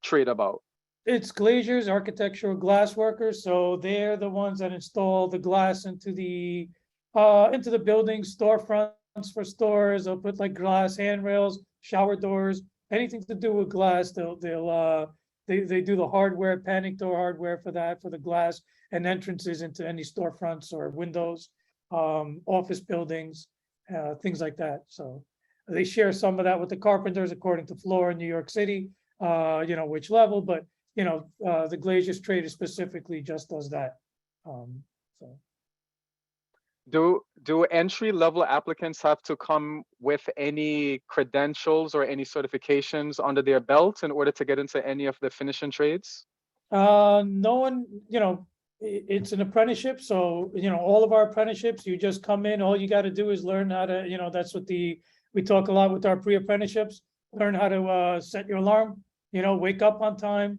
trade about? It's glaziers, architectural glass workers. So they're the ones that install the glass into the buildings, storefronts for stores. They'll put like glass handrails, shower doors, anything to do with glass. They do the hardware, panic door hardware for that, for the glass and entrances into any storefronts or windows, office buildings, things like that. So They share some of that with the carpenters according to floor in New York City, which level, but the glaziers trade specifically just does that. So. Do entry level applicants have to come with any credentials or any certifications under their belt in order to get into any of the finishing trades? No one, it's an apprenticeship, so, all of our apprenticeships, you just come in, all you got to do is learn how to, that's what we talk a lot with our pre-apprenticeships, learn how to set your alarm, wake up on time,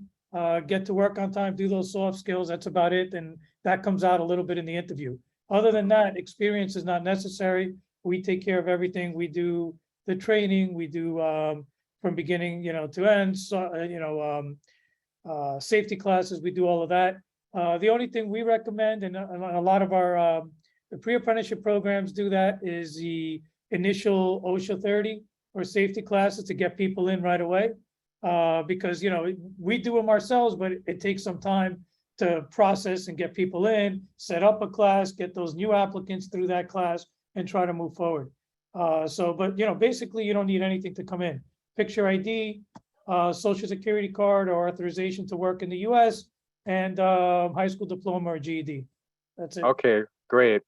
get to work on time, do those soft skills, that's about it, and that comes out a little bit in the interview. Other than that, experience is not necessary. We take care of everything. We do the training, we do from beginning, to end, so, safety classes, we do all of that. The only thing we recommend, and a lot of our the pre-apprenticeship programs do that, is the initial OSHA 30 or safety classes to get people in right away. Because we do them ourselves, but it takes some time to process and get people in, set up a class, get those new applicants through that class, and try to move forward. But basically, you don't need anything to come in. Picture ID, social security card or authorization to work in the US, and high school diploma or GED. That's it. Okay, great.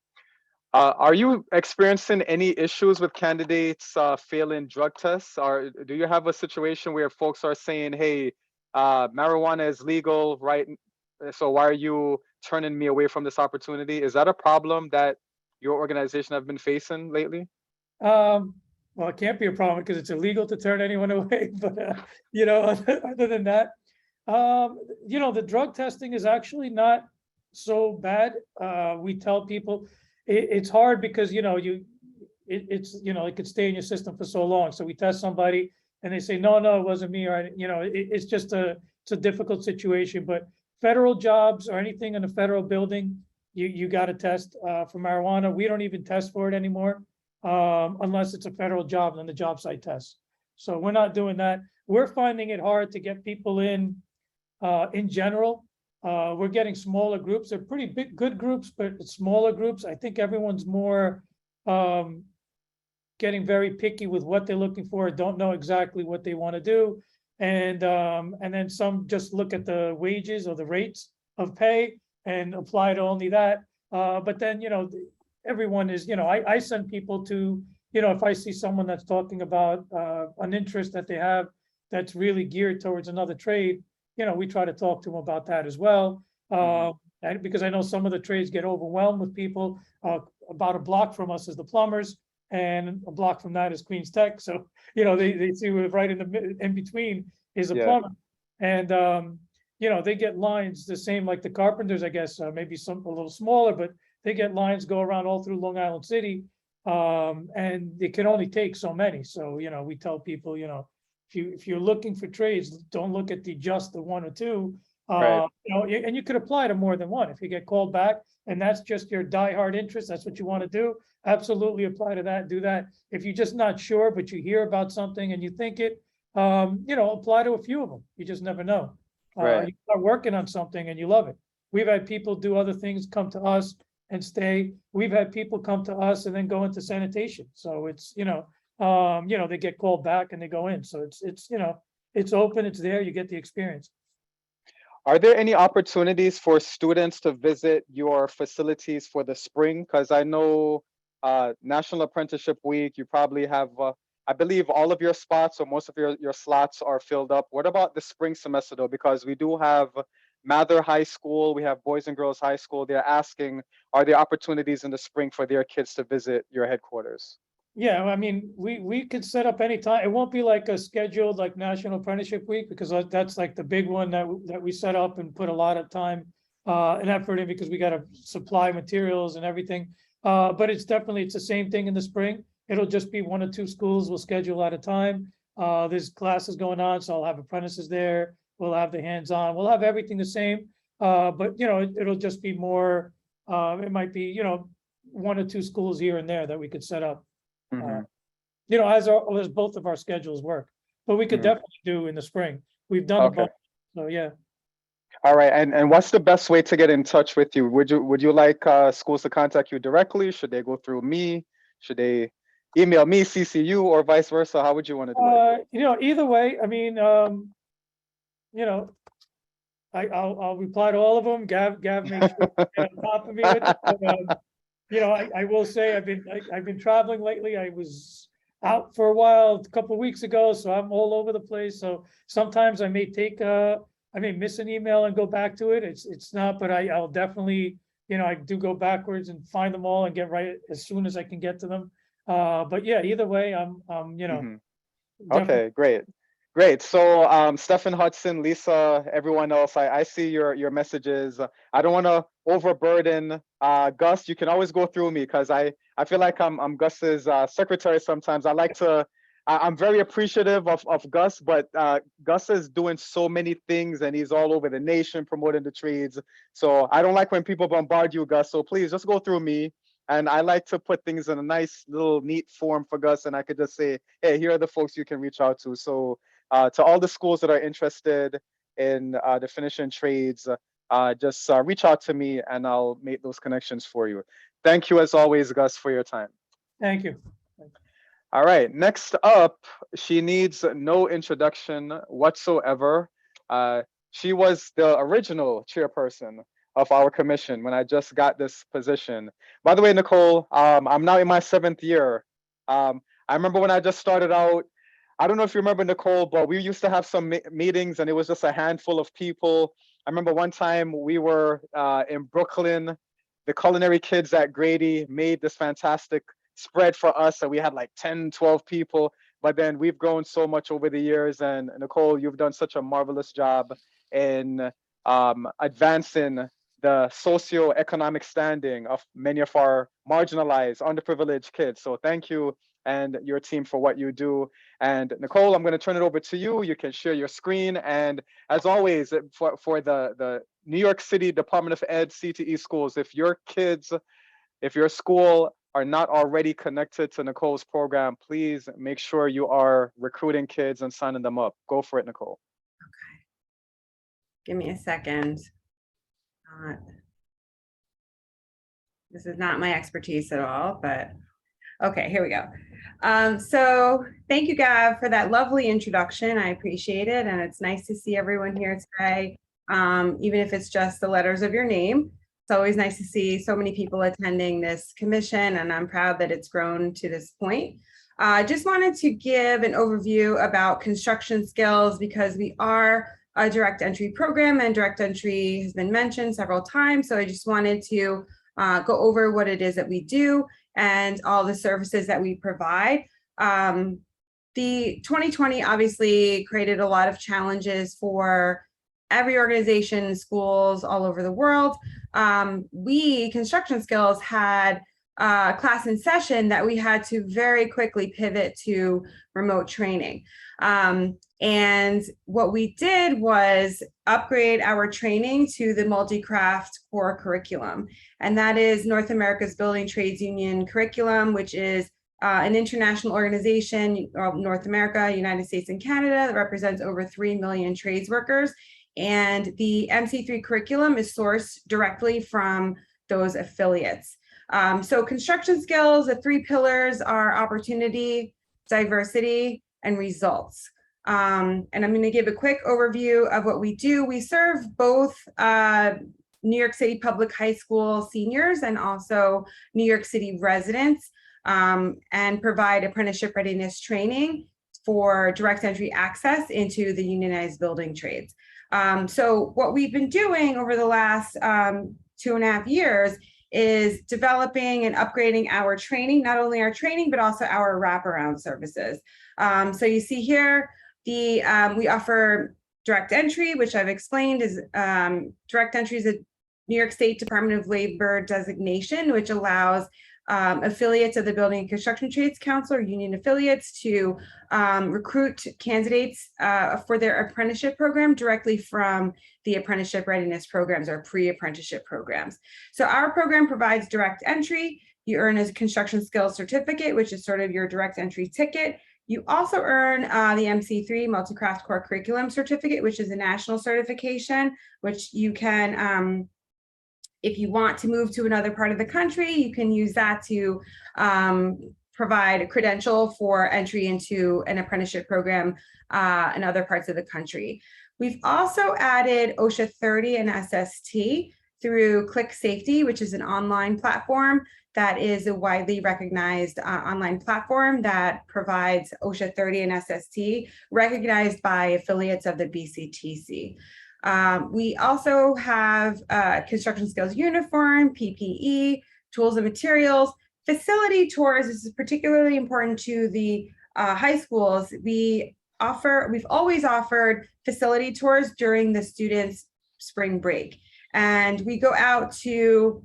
Are you experiencing any issues with candidates failing drug tests? Or do you have a situation where folks are saying, hey, marijuana is legal, right? So why are you turning me away from this opportunity? Is that a problem that your organization have been facing lately? Well, it can't be a problem because it's illegal to turn anyone away. But other than that, the drug testing is actually not so bad. We tell people it's hard because it could stay in your system for so long. So we test somebody and they say no, it wasn't me, or it's just it's a difficult situation. But federal jobs or anything in a federal building, you got to test for marijuana. We don't even test for it anymore. Unless it's a federal job, then the job site tests. So we're not doing that. We're finding it hard to get people in general. We're getting smaller groups. They're pretty big, good groups, but smaller groups. I think everyone's more getting very picky with what they're looking for, don't know exactly what they want to do. And then some just look at the wages or the rates of pay and apply to only that. But then, everyone is, I send people to, if I see someone that's talking about an interest that they have that's really geared towards another trade, we try to talk to them about that as well. Because I know some of the trades get overwhelmed with people. About a block from us is the plumbers, and a block from that is Queens Tech. So, they see right in between is a plumber. And, they get lines the same like the carpenters, I guess, maybe a little smaller, but they get lines go around all through Long Island City, and they can only take so many. So, we tell people, if you're looking for trades, don't look at just the one or two. Right. And you could apply to more than one. If you get called back and that's just your diehard interest, that's what you want to do, absolutely apply to that, do that. If you're just not sure, but you hear about something and you think it, apply to a few of them. You just never know. Right. You start working on something and you love it. We've had people do other things, come to us and stay. We've had people come to us and then go into sanitation. So it's, they get called back and they go in. So it's open, it's there, you get the experience. Are there any opportunities for students to visit your facilities for the spring? Because I know National Apprenticeship Week, you probably have, I believe all of your spots or most of your slots are filled up. What about the spring semester though? Because we do have Mather High School, we have Boys and Girls High School. They're asking, are there opportunities in the spring for their kids to visit your headquarters? Yeah, I mean, we could set up anytime. It won't be like a scheduled like National Apprenticeship Week, because that's like the big one that we set up and put a lot of time and effort in, because we got to supply materials and everything. But it's the same thing in the spring. It'll just be 1 or 2 schools we'll schedule at a time. There's classes going on, so I'll have apprentices there. We'll have the hands-on. We'll have everything the same. But it'll just be more. It might be 1 or 2 schools here and there that we could set up. As both of our schedules work, but we could definitely do in the spring. We've done a bunch, so yeah. All right, and what's the best way to get in touch with you? Would you like schools to contact you directly? Should they go through me? Should they email me, CC you, or vice versa? How would you want to do it? You know, either way, I mean, you know, I'll reply to all of them. Gav makes sure to get on top of me with it. But, you know, I will say I've been traveling lately. I was out for a while a couple of weeks ago, so I'm all over the place. So sometimes I may I may miss an email and go back to it. It's not, but I'll definitely, you know, I do go backwards and find them all and get right as soon as I can get to them. But yeah, either way, I'm you know, Mhm. definitely. Okay, great. Great. So Stephen Hudson, Lisa, everyone else, I see your messages. I don't want to overburden Gus. You can always go through me because I feel like I'm Gus's secretary sometimes. I'm very appreciative of Gus, but Gus is doing so many things and he's all over the nation promoting the trades. So I don't like when people bombard you, Gus. So please just go through me. And I like to put things in a nice little neat form for Gus, and I could just say, hey, here are the folks you can reach out to. So to all the schools that are interested in the finishing trades, just reach out to me and I'll make those connections for you. Thank you as always, Gus, for your time. Thank you. All right, next up, she needs no introduction whatsoever. She was the original chairperson of our commission when I just got this position. By the way, Nicole, I'm now in my 7th year. I remember when I just started out, I don't know if you remember, Nicole, but we used to have some meetings and it was just a handful of people. I remember one time we were in Brooklyn. The culinary kids at Grady made this fantastic spread for us, and we had like 10, 12 people. But then we've grown so much over the years. And Nicole, you've done such a marvelous job in advancing the socioeconomic standing of many of our marginalized, underprivileged kids. So thank you and your team for what you do. And Nicole, I'm going to turn it over to you. You can share your screen. And as always, for the New York City Department of Ed CTE schools, if your school are not already connected to Nicole's program, please make sure you are recruiting kids and signing them up. Go for it, Nicole. Okay. Give me a second. This is not my expertise at all, but okay, here we go. So thank you, Gav, for that lovely introduction. I appreciate it. And it's nice to see everyone here today, even if it's just the letters of your name. It's always nice to see so many people attending this commission, and I'm proud that it's grown to this point. I just wanted to give an overview about construction skills because we are a direct entry program and direct entry has been mentioned several times. So I just wanted to go over what it is that we do and all the services that we provide. The 2020 obviously created a lot of challenges for every organization, schools all over the world. We, Construction Skills, had a class in session that we had to very quickly pivot to remote training. And what we did was upgrade our training to the multi-craft core curriculum. And that is North America's Building Trades Union curriculum, which is an international organization of North America, United States, and Canada that represents over 3 million trades workers. And the MC3 curriculum is sourced directly from those affiliates. So construction skills, the 3 pillars are opportunity, diversity, and results. And I'm going to give a quick overview of what we do. We serve both New York City public high school seniors and also New York City residents, and provide apprenticeship readiness training for direct entry access into the unionized building trades. So what we've been doing over the last 2.5 years is developing and upgrading our training, not only our training, but also our wraparound services. So you see here, we offer direct entry, which I've explained is direct entry is a New York State Department of Labor designation, which allows affiliates of the Building and Construction Trades Council or union affiliates to recruit candidates for their apprenticeship program directly from the apprenticeship readiness programs or pre-apprenticeship programs. So our program provides direct entry. You earn a construction skills certificate, which is sort of your direct entry ticket. You also earn the MC3 Multi-Craft Core Curriculum Certificate, which is a national certification, which you can, if you want to move to another part of the country, you can use that to provide a credential for entry into an apprenticeship program in other parts of the country. We've also added OSHA 30 and SST through Click Safety, which is an online platform that is a widely recognized online platform that provides OSHA 30 and SST, recognized by affiliates of the BCTC. We also have construction skills uniform, PPE, tools and materials, facility tours. This is particularly important to the high schools. We've always offered facility tours during the students' spring break. And we go out to,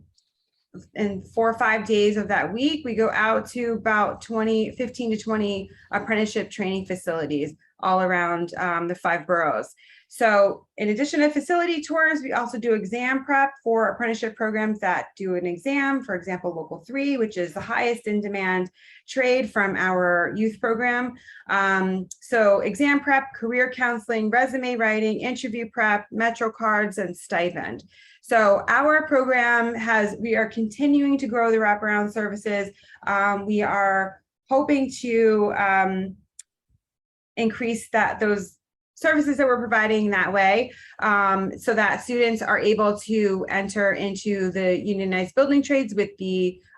in 4 or 5 days of that week, we go out to about 15 to 20 apprenticeship training facilities all around the 5 boroughs. So in addition to facility tours, we also do exam prep for apprenticeship programs that do an exam, for example, Local 3, which is the highest in demand trade from our youth program. So exam prep, career counseling, resume writing, interview prep, Metro cards, and stipend. So our program we are continuing to grow the wraparound services. We are hoping to increase those services that we're providing that way, so that students are able to enter into the unionized building trades with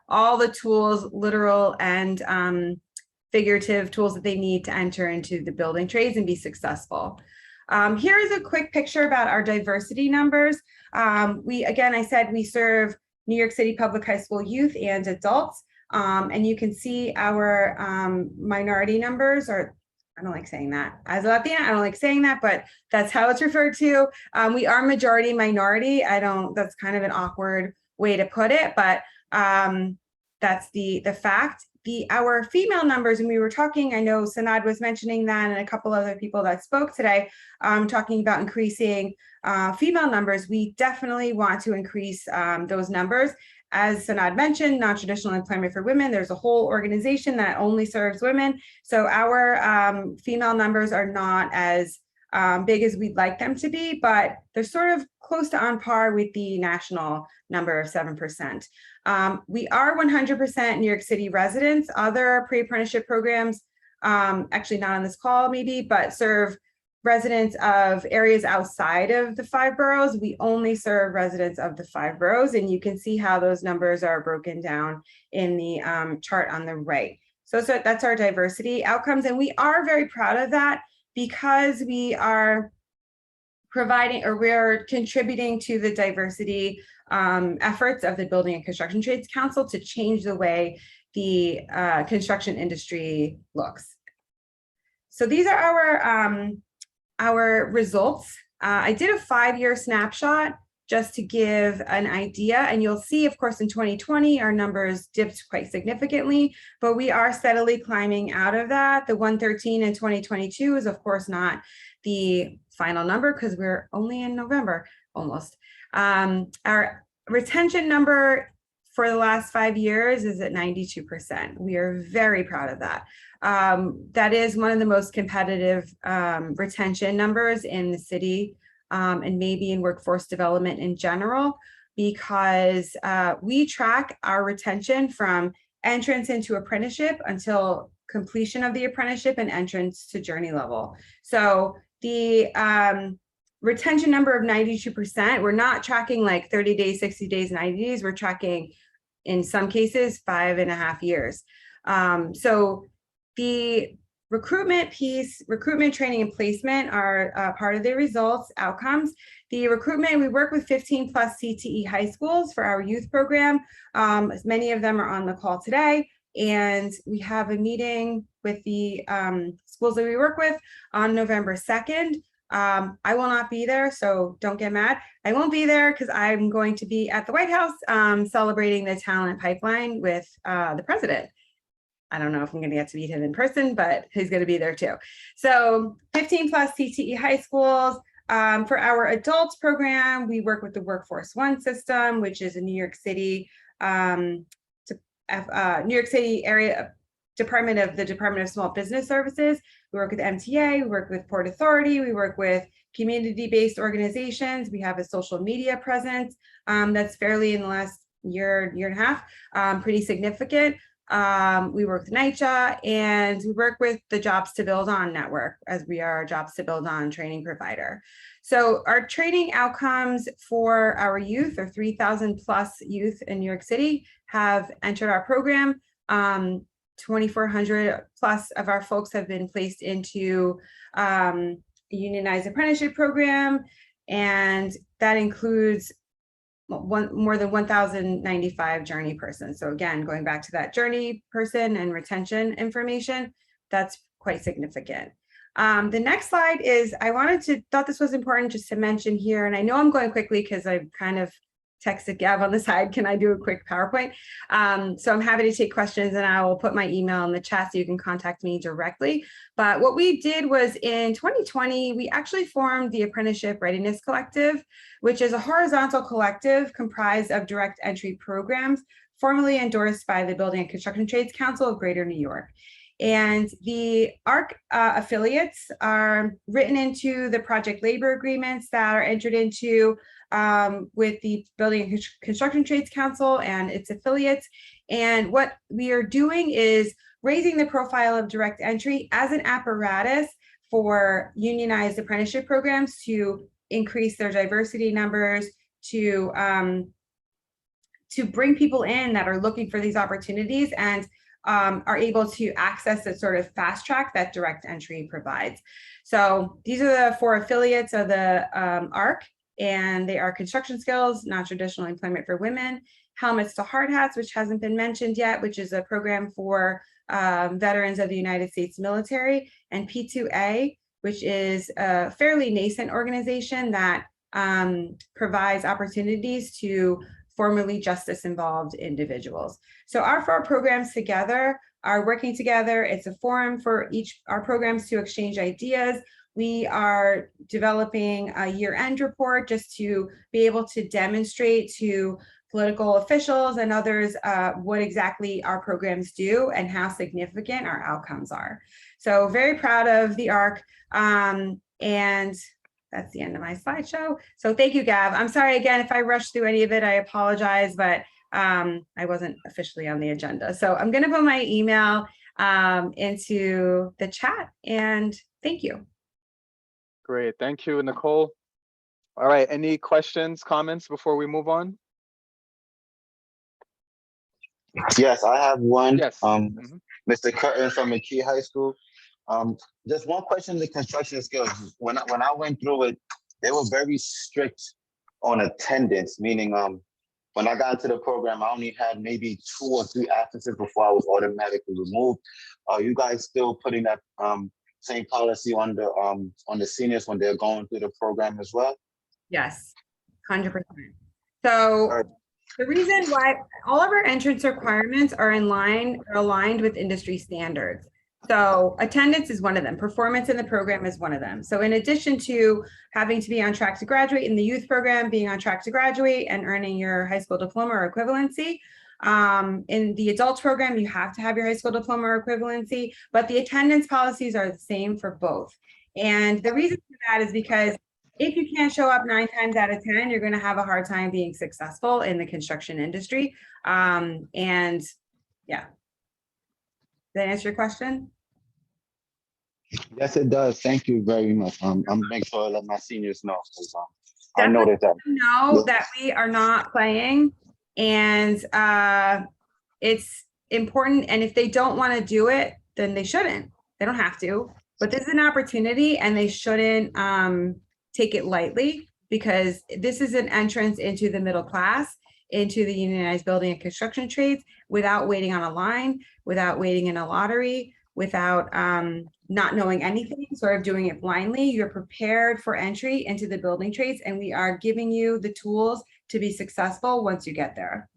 all the tools, literal and figurative tools that they need to enter into the building trades and be successful. Here is a quick picture about our diversity numbers. Again, I said we serve New York City public high school youth and adults, and you can see our minority numbers are, I don't like saying that. As a Latina, I don't like saying that, but that's how it's referred to. We are majority minority. That's kind of an awkward way to put it, but that's the fact. Our female numbers, and we were talking, I know Sanad was mentioning that, and a couple other people that spoke today, talking about increasing female numbers. We definitely want to increase those numbers. As Sanad mentioned, non-traditional employment for women, there's a whole organization that only serves women. So our female numbers are not as big as we'd like them to be, but they're sort of close to on par with the national number of 7%. We are 100% New York City residents. Other pre-apprenticeship programs, actually not on this call maybe, but serve residents of areas outside of the 5 boroughs. We only serve residents of the 5 boroughs, and you can see how those numbers are broken down in the chart on the right. So that's our diversity outcomes, and we are very proud of that because we are providing, or we're contributing to the diversity efforts of the Building and Construction Trades Council to change the way the construction industry looks. So these are our results. I did a 5-year snapshot just to give an idea, and you'll see, of course, in 2020, our numbers dipped quite significantly, but we are steadily climbing out of that. The 113 in 2022 is, of course, not the final number because we're only in November almost. Our retention number for the last 5 years is at 92%. We are very proud of that. That is one of the most competitive retention numbers in the city, and maybe in workforce development in general, because we track our retention from entrance into apprenticeship until completion of the apprenticeship and entrance to journey level. So the retention number of 92%, we're not tracking like 30 days, 60 days, 90 days. We're tracking, in some cases, 5.5 years. So the recruitment piece, recruitment, training, and placement are part of the results, outcomes. The recruitment, we work with 15+ CTE high schools for our youth program. Many of them are on the call today. And we have a meeting with the schools that we work with on November 2nd. I will not be there, so don't get mad. I won't be there because I'm going to be at the White House celebrating the talent pipeline with the president. I don't know if I'm going to get to meet him in person, but he's going to be there too. So 15+ CTE high schools. For our adults program, we work with the Workforce One system, which is a New York City area department of the Department of Small Business Services. We work with MTA, we work with Port Authority, we work with community-based organizations. We have a social media presence that's fairly, in the last year and a half, pretty significant. We work with NYCDOE, and we work with the Jobs to Build On network, as we are a Jobs to Build On training provider. So our training outcomes for our youth, or 3,000 plus youth in New York City, have entered our program. 2,400 plus of our folks have been placed into a unionized apprenticeship program, and that includes more than 1,095 journey persons. So again, going back to that journey person and retention information, that's quite significant. The next slide is, thought this was important just to mention here, and I know I'm going quickly because I've kind of texted Gav on the side, can I do a quick PowerPoint? So I'm happy to take questions, and I will put my email in the chat so you can contact me directly. But what we did was, in 2020, we actually formed the Apprenticeship Readiness Collective, which is a horizontal collective comprised of direct entry programs formally endorsed by the Building and Construction Trades Council of Greater New York. And the ARC affiliates are written into the project labor agreements that are entered into with the Building and Construction Trades Council and its affiliates. And what we are doing is raising the profile of direct entry as an apparatus for unionized apprenticeship programs to increase their diversity numbers, to bring people in that are looking for these opportunities and are able to access the sort of fast track that direct entry provides. So these are the 4 affiliates of the ARC, and they are construction skills, non-traditional employment for women, helmets to hard hats, which hasn't been mentioned yet, which is a program for veterans of the United States military, and P2A, which is a fairly nascent organization that provides opportunities to formerly justice-involved individuals. So our 4 programs together are working together. It's a forum for our programs to exchange ideas. We are developing a year-end report just to be able to demonstrate to political officials and others what exactly our programs do and how significant our outcomes are. So very proud of the ARC, and that's the end of my slideshow. So thank you, Gav. I'm sorry again if I rushed through any of it, I apologize, but I wasn't officially on the agenda. So I'm going to put my email into the chat, and thank you. Great, thank you, Nicole. All right, any questions, comments before we move on? Yes, I have one. Yes. Mr. Curtin from McKee High School. Just one question: the construction skills. When I went through it, they were very strict on attendance. Meaning, when I got into the program, I only had maybe 2 or 3 absences before I was automatically removed. Are you guys still putting that same policy on the seniors when they're going through the program as well? Yes, 100%. So the reason why all of our entrance requirements are aligned with industry standards. So attendance is one of them. Performance in the program is one of them. So in addition to having to be on track to graduate in the youth program, being on track to graduate and earning your high school diploma or equivalency, in the adults program, you have to have your high school diploma or equivalency, but the attendance policies are the same for both. And the reason for that is because if you can't show up 9 times out of 10, you're going to have a hard time being successful in the construction industry. And yeah. Did that answer your question? Yes, it does. Thank you very much. I'm making sure I let my seniors know. I know that. Know that we are not playing, and it's important. And if they don't want to do it, then they shouldn't. They don't have to. But this is an opportunity, and they shouldn't take it lightly, because this is an entrance into the middle class, into the unionized building and construction trades, without waiting on a line, without waiting in a lottery, without not knowing anything, sort of doing it blindly. You're prepared for entry into the building trades, and we are giving you the tools to be successful once you get there.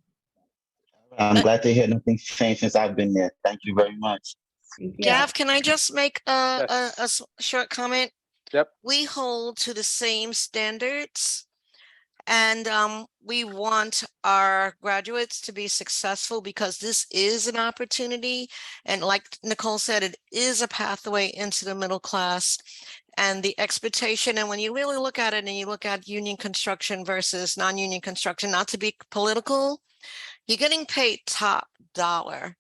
I'm glad to hear nothing's changed since I've been there. Thank you very much. Gav, can I just make a short comment? Yep. We hold to the same standards, and we want our graduates to be successful, because this is an opportunity. And like Nicole said, it is a pathway into the middle class, and the expectation. And when you really look at it and you look at union construction versus non-union construction, not to be political, you're getting paid top dollar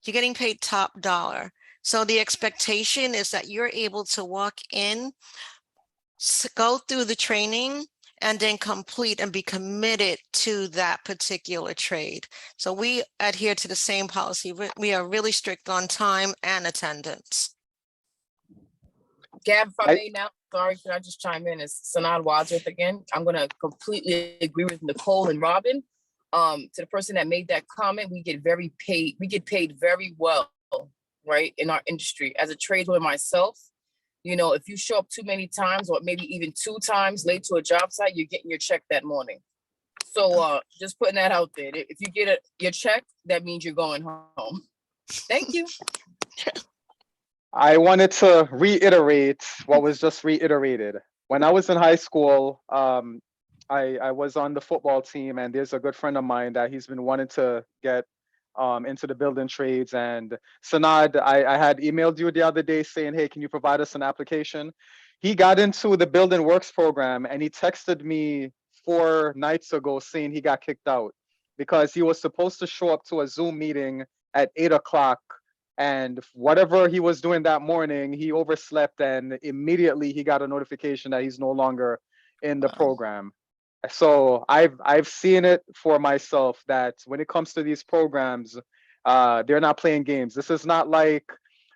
you're getting paid top dollar. So the expectation is that you're able to walk in, go through the training, and then complete and be committed to that particular trade. So we adhere to the same policy. We are really strict on time and attendance. Gab, if I may now, sorry, can I just chime in? It's Sanad Wadsworth again. I'm gonna completely agree with Nicole and Robin. To the person that made that comment, we get paid very well, right, in our industry. As a tradesman myself, you know, if you show up too many times or maybe even 2 times late to a job site, you're getting your check that morning. So just putting that out there. If you get your check, that means you're going home. Thank you. I wanted to reiterate what was just reiterated. When I was in high school, I was on the football team, and there's a good friend of mine that he's been wanting to get into the building trades. And Sanad, I had emailed you the other day saying, hey, can you provide us an application? He got into the building works program, and he texted me 4 nights ago saying he got kicked out because he was supposed to show up to a Zoom meeting at 8 o'clock. And whatever he was doing that morning, he overslept, and immediately he got a notification that he's no longer in the program. So I've seen it for myself that when it comes to these programs, they're not playing games. This is not like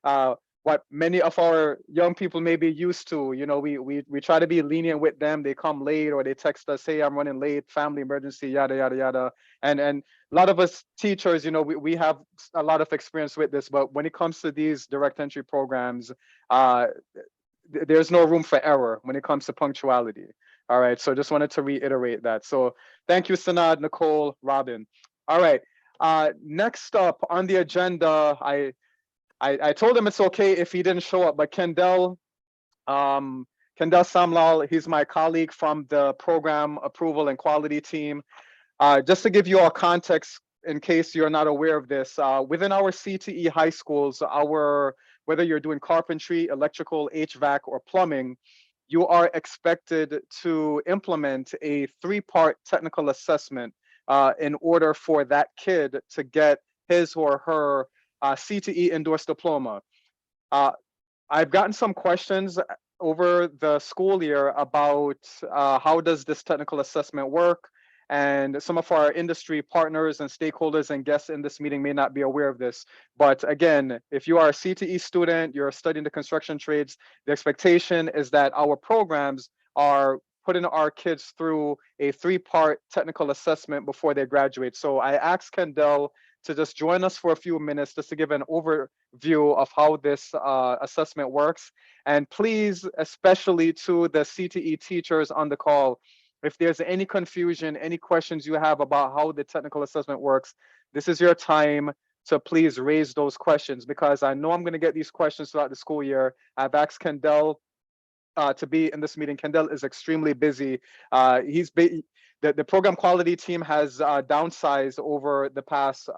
what many of our young people may be used to. You know, we try to be lenient with them. They come late or they text us, hey, I'm running late, family emergency, yada yada yada. And a lot of us teachers, you know, we have a lot of experience with this. But when it comes to these direct entry programs, there's no room for error when it comes to punctuality. All right, so just wanted to reiterate that. So thank you, Sanad, Nicole, Robin. All right, next up on the agenda, I told him it's okay if he didn't show up, but Kendall Samlal, he's my colleague from the program approval and quality team. Just to give you all context, in case you're not aware of this, within our CTE high schools, whether you're doing carpentry, electrical, HVAC, or plumbing, you are expected to implement a 3-part technical assessment in order for that kid to get his or her CTE endorsed diploma. I've gotten some questions over the school year about how does this technical assessment work? And some of our industry partners and stakeholders and guests in this meeting may not be aware of this. But again, if you are a CTE student, you're studying the construction trades, the expectation is that our programs are putting our kids through a 3-part technical assessment before they graduate. So I asked Kendall to just join us for a few minutes just to give an overview of how this assessment works. And please, especially to the CTE teachers on the call, if there's any confusion, any questions you have about how the technical assessment works, this is your time to please raise those questions, because I know I'm going to get these questions throughout the school year. I've asked Kendall to be in this meeting. Kendall is extremely busy. The program quality team has downsized over the past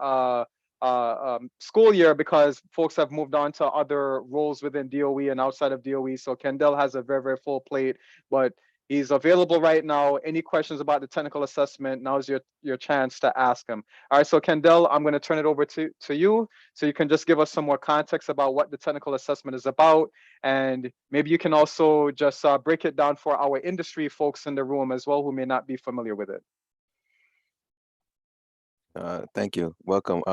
school year because folks have moved on to other roles within DOE and outside of DOE. So Kendall has a very, very full plate, but he's available right now. Any questions about the technical assessment, now's your chance to ask him. All right, so Kendall, I'm going to turn it over to you so you can just give us some more context about what the technical assessment is about. And maybe you can also just break it down for our industry folks in the room as well who may not be familiar with it. Thank you. Welcome.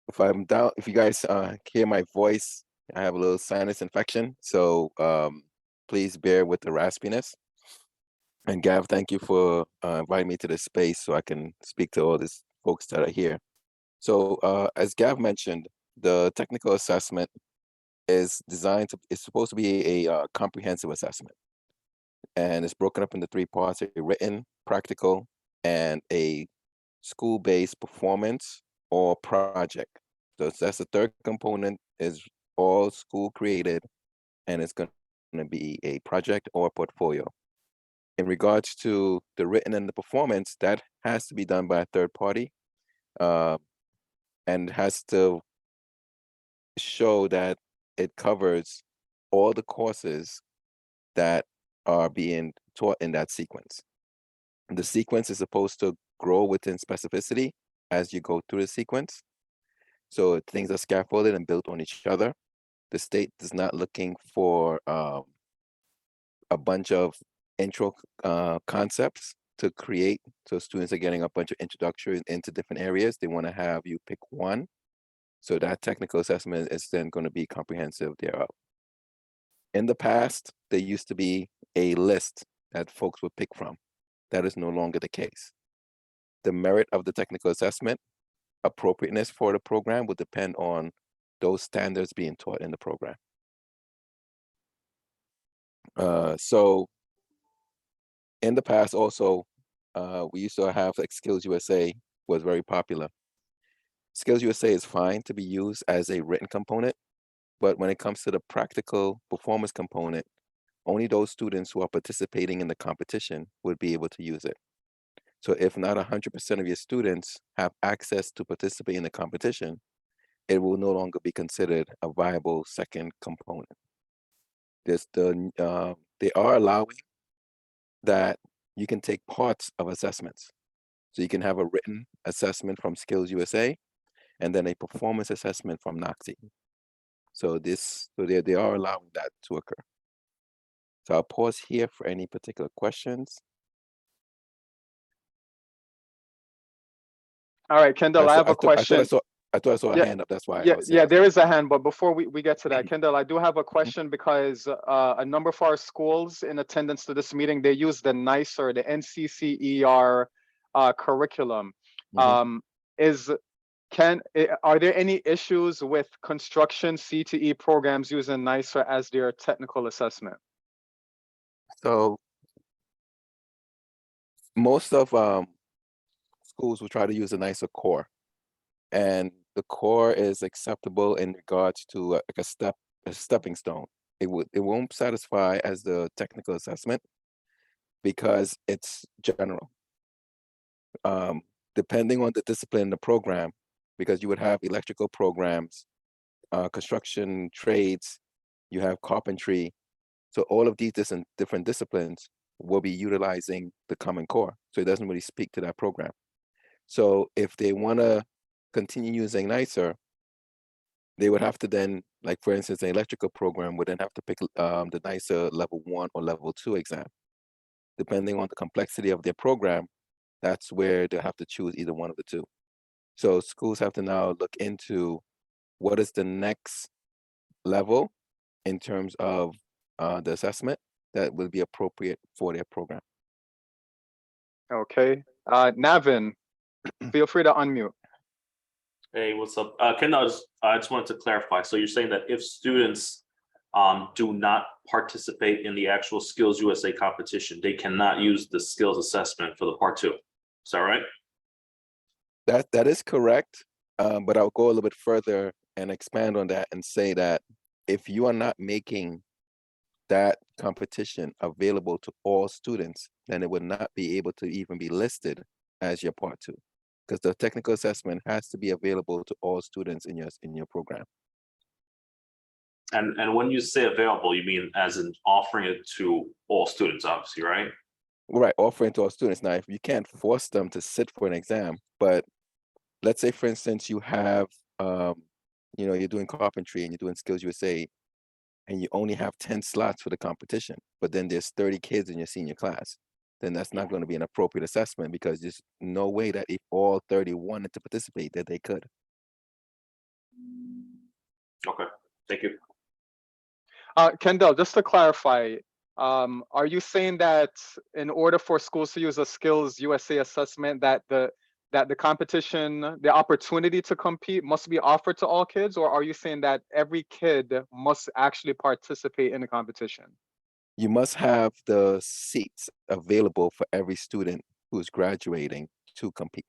If I'm down, if you guys hear my voice, I have a little sinus infection, so please bear with the raspiness. And Gav, thank you for inviting me to this space so I can speak to all these folks that are here. So as Gav mentioned, the technical assessment is it's supposed to be a comprehensive assessment. And it's broken up into 3 parts: a written, practical, and a school-based performance or project. So that's the 3rd component, is all school created, and it's going to be a project or a portfolio. In regards to the written and the performance, that has to be done by a 3rd party, and has to show that it covers all the courses that are being taught in that sequence. The sequence is supposed to grow within specificity as you go through the sequence. So things are scaffolded and built on each other. The state is not looking for a bunch of intro concepts to create. So students are getting a bunch of introductory into different areas. They want to have you pick one. So that technical assessment is then going to be comprehensive thereof. In the past, there used to be a list that folks would pick from. That is no longer the case. The merit of the technical assessment, appropriateness for the program will depend on those standards being taught in the program. So in the past also, we used to have like Skills USA was very popular. Skills USA is fine to be used as a written component, but when it comes to the practical performance component, only those students who are participating in the competition would be able to use it. So if not 100% of your students have access to participate in the competition, it will no longer be considered a viable second component. They are allowing that you can take parts of assessments. So you can have a written assessment from Skills USA and then a performance assessment from NYCD. So they are allowing that to occur. So I'll pause here for any particular questions. All right, Kendall, I have a question. I thought I saw a Yeah, hand up. That's why. Yeah, there is a hand, but before we get to that, Kendall, I do have a question because a number of our schools in attendance to this meeting, they use the NYCER, the NCCER curriculum. Are there any issues with construction CTE programs using NYCER as their technical assessment? So most of schools will try to use a NYCER core, and the core is acceptable in regards to like a stepping stone. It won't satisfy as the technical assessment because it's general. Depending on the discipline in the program, because you would have electrical programs, construction trades, you have carpentry. So all of these different disciplines will be utilizing the Common Core. So it doesn't really speak to that program. So if they want to continue using NYCER, they would have to then, like for instance, an electrical program would then have to pick the NYCER level 1 or level 2 exam. Depending on the complexity of their program, that's where they'll have to choose either one of the two. So schools have to now look into what is the next level in terms of the assessment that will be appropriate for their program. Okay, Navin, feel free to unmute. Hey, what's up? Kendall, I just wanted to clarify. So you're saying that if students do not participate in the actual Skills USA competition, they cannot use the skills assessment for the part 2. Is that right? That is correct, but I'll go a little bit further and expand on that and say that if you are not making that competition available to all students, then it would not be able to even be listed as your part 2, because the technical assessment has to be available to all students in your program. And when you say available, you mean as in offering it to all students, obviously, right? Right, offering to all students. Now, if you can't force them to sit for an exam, but let's say, for instance, you have, you're doing carpentry and you're doing Skills USA, and you only have 10 slots for the competition, but then there's 30 kids in your senior class, then that's not going to be an appropriate assessment because there's no way that if all 30 wanted to participate, that they could. Okay, thank you. Kendall, just to clarify, are you saying that in order for schools to use a Skills USA assessment, that the competition, the opportunity to compete must be offered to all kids, or are you saying that every kid must actually participate in the competition? You must have the seats available for every student who's graduating to compete.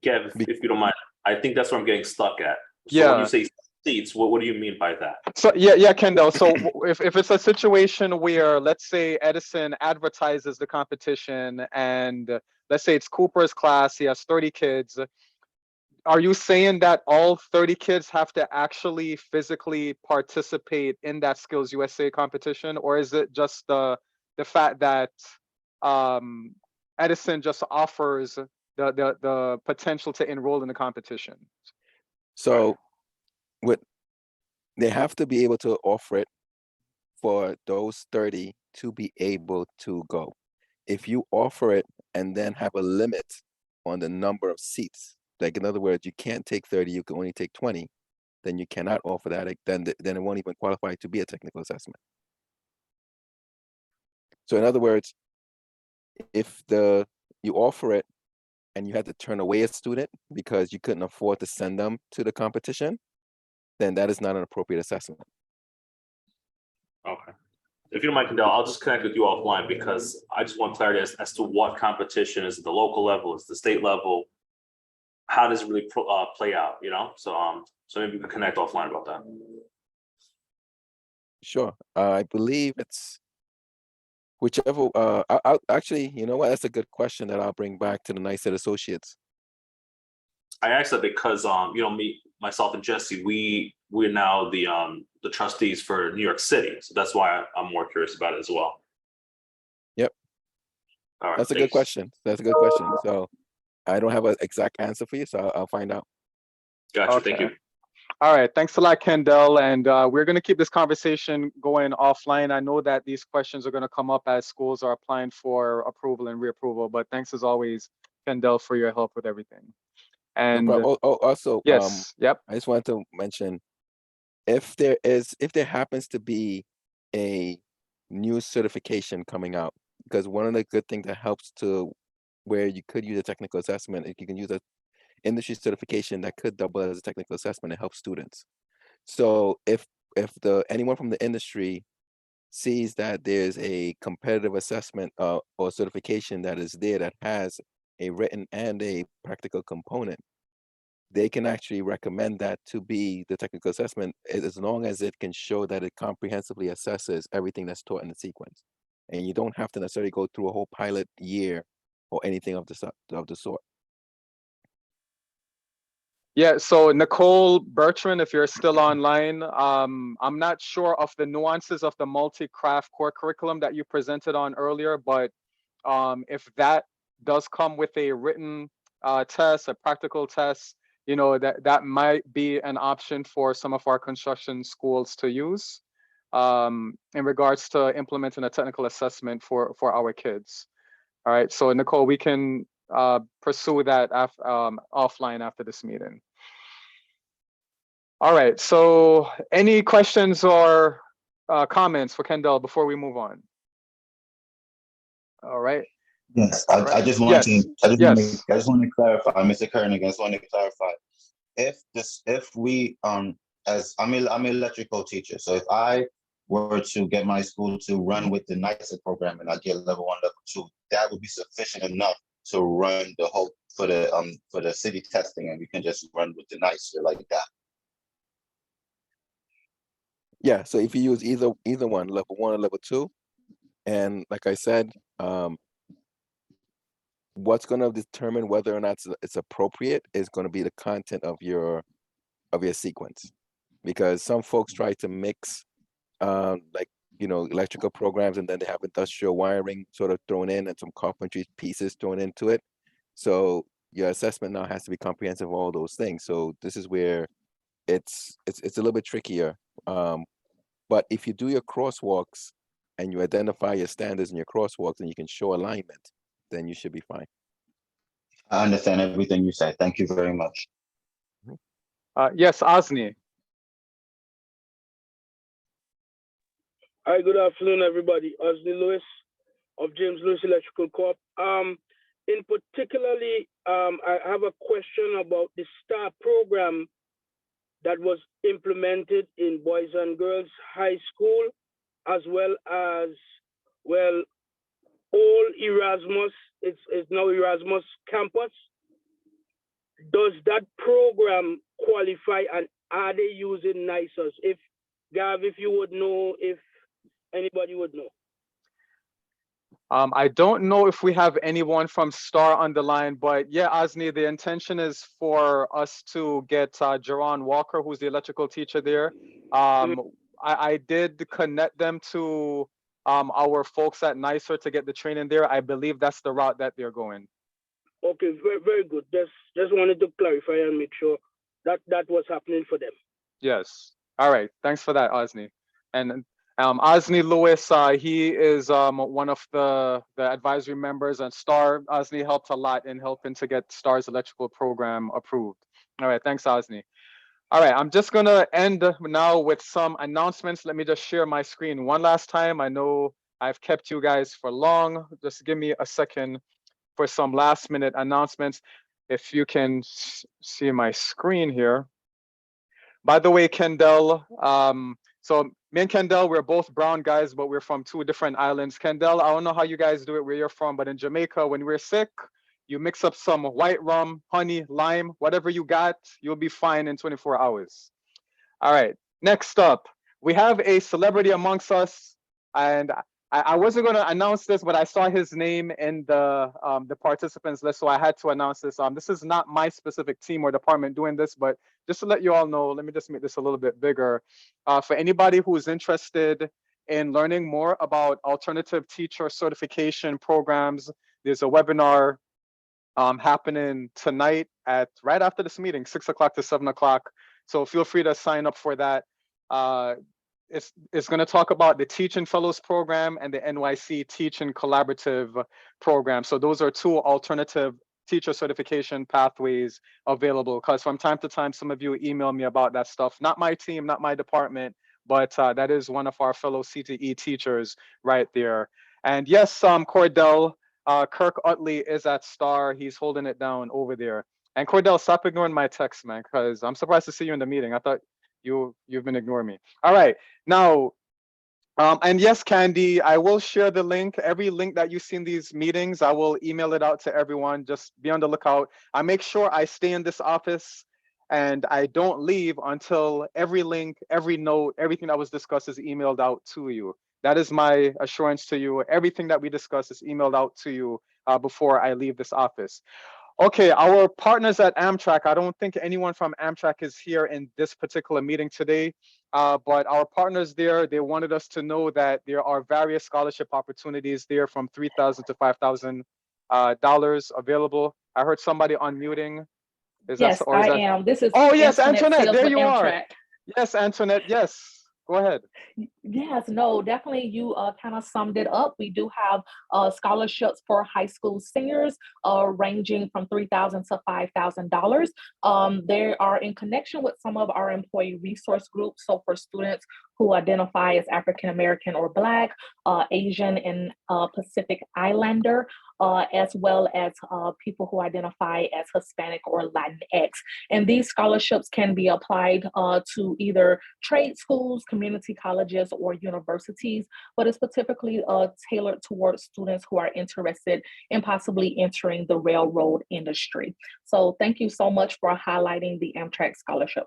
Kev, if you don't mind, I think that's where I'm getting stuck at. So Yeah. when you say seats, what do you mean by that? So yeah, Kendall. So if it's a situation where, let's say, Edison advertises the competition, and let's say it's Cooper's class, he has 30 kids. Are you saying that all 30 kids have to actually physically participate in that Skills USA competition, or is it just the fact that Edison just offers the potential to enroll in the competition. So they have to be able to offer it for those 30 to be able to go. If you offer it and then have a limit on the number of seats, like in other words, you can't take 30, you can only take 20, then you cannot offer that. Then it won't even qualify to be a technical assessment. So in other words, if you offer it and you had to turn away a student because you couldn't afford to send them to the competition, then that is not an appropriate assessment. Okay. If you don't mind, Kendall, I'll just connect with you offline because I just want clarity as to what competition is at the local level, is the state level. How does it really play out, you know? So maybe we can connect offline about that. Sure. I believe it's whichever, I'll actually, you know what, that's a good question that I'll bring back to the NYCD Associates. I asked that because you know, myself and Jesse, we're now the trustees for New York City. So that's why I'm more curious about it as well. Yep. All right. That's a good question. That's a good question. So I don't have an exact answer for you, so I'll find out. Gotcha. Thank you. All right, thanks a lot, Kendall. And we're going to keep this conversation going offline. I know that these questions are going to come up as schools are applying for approval and reapproval, but thanks as always, Kendall, for your help with everything. And also, yes, yep. I just wanted to mention, if there happens to be a new certification coming out, because one of the good things that helps to where you could use a technical assessment, if you can use a industry certification that could double as a technical assessment and help students. So if anyone from the industry sees that there's a competitive assessment or certification that is there that has a written and a practical component, they can actually recommend that to be the technical assessment as long as it can show that it comprehensively assesses everything that's taught in the sequence. And you don't have to necessarily go through a whole pilot year or anything of the sort. Yeah, so Nicole Bertrand, if you're still online, I'm not sure of the nuances of the multi-craft core curriculum that you presented on earlier, but if that does come with a written test, a practical test, you know, that might be an option for some of our construction schools to use in regards to implementing a technical assessment for our kids. All right, so Nicole, we can pursue that offline after this meeting. All right, so any questions or comments for Kendall before we move on? All right. Yes, I just want to clarify, Mr. Kernigan, I just want to clarify. If we as I'm an electrical teacher, so if I were to get my school to run with the NYCD program and I get level 1, level 2, that would be sufficient enough to run the whole for the city testing, and we can just run with the NYCD like that. Yeah, so if you use either one, level 1 or level 2, and like I said, what's going to determine whether or not it's appropriate is going to be the content of your sequence, because some folks try to mix like, you know, electrical programs, and then they have industrial wiring sort of thrown in and some carpentry pieces thrown into it. So your assessment now has to be comprehensive of all those things. So this is where it's a little bit trickier. But if you do your crosswalks and you identify your standards in your crosswalks and you can show alignment, then you should be fine. I understand everything you said. Thank you very much. Yes, Osni. Hi, good afternoon, everybody. Osni Lewis of James Lewis Electrical Corp. In particularly, I have a question about the STAR program that was implemented in Boys and Girls High School, as well as, well, all Erasmus, it's now Erasmus campus. Does that program qualify, and are they using NYCDOE? If Gav, if you would know, if anybody would know. I don't know if we have anyone from STAR on the line, but yeah, Osni, the intention is for us to get Jerron Walker, who's the electrical teacher there. I did connect them to our folks at NYCDOE to get the training there. I believe that's the route that they're going. Okay, very, very good. Just wanted to clarify and make sure that that was happening for them. Yes. All right. Thanks for that, Osni. And Osni Lewis, he is one of the advisory members, and Star. Osni helped a lot in helping to get Star's electrical program approved. All right. Thanks, Osni. All right. I'm just gonna end now with some announcements. Let me just share my screen one last time. I know I've kept you guys for long. Just give me a second for some last minute announcements. If you can see my screen here. By the way, Kendall, so me and Kendall, we're both brown guys, but we're from two different islands. Kendall, I don't know how you guys do it where you're from, but in Jamaica, when we're sick, you mix up some white rum, honey, lime, whatever you got, you'll be fine in 24 hours. All right, next up, we have a celebrity amongst us, and I wasn't going to announce this, but I saw his name in the participants list, so I had to announce this. This is not my specific team or department doing this, but just to let you all know, let me just make this a little bit bigger. For anybody who's interested in learning more about alternative teacher certification programs, there's a webinar happening tonight at right after this meeting, 6 o'clock to 7 o'clock. So feel free to sign up for that. It's going to talk about the Teaching Fellows Program and the NYC Teaching Collaborative Program. So those are two alternative teacher certification pathways available, because from time to time, some of you email me about that stuff. Not my team, not my department, but that is one of our fellow CTE teachers right there. And yes, Cordell, Kirk Utley is at Star. He's holding it down over there. And Cordell, stop ignoring my text, man, because I'm surprised to see you in the meeting. I thought you've been ignoring me. All right, now, and yes, Candy, I will share the link. Every link that you see in these meetings, I will email it out to everyone. Just be on the lookout. I make sure I stay in this office and I don't leave until every link, every note, everything that was discussed is emailed out to you. That is my assurance to you. Everything that we discuss is emailed out to you before I leave this office. Okay, our partners at Amtrak, I don't think anyone from Amtrak is here in this particular meeting today, but our partners there, they wanted us to know that there are various scholarship opportunities there from $3,000 to $5,000 available. I heard somebody unmuting. Yes, I am. This is Oh, yes, Antoinette Antoinette, Sales there with you are. Amtrak. Yes, Antoinette, yes. Go ahead. Yes, no, definitely you kind of summed it up. We do have scholarships for high school seniors ranging from $3,000 to $5,000. They are in connection with some of our employee resource groups. So for students who identify as African American or Black, Asian, and Pacific Islander, as well as people who identify as Hispanic or Latinx. And these scholarships can be applied to either trade schools, community colleges, or universities, but it's specifically tailored towards students who are interested in possibly entering the railroad industry. So thank you so much for highlighting the Amtrak scholarship.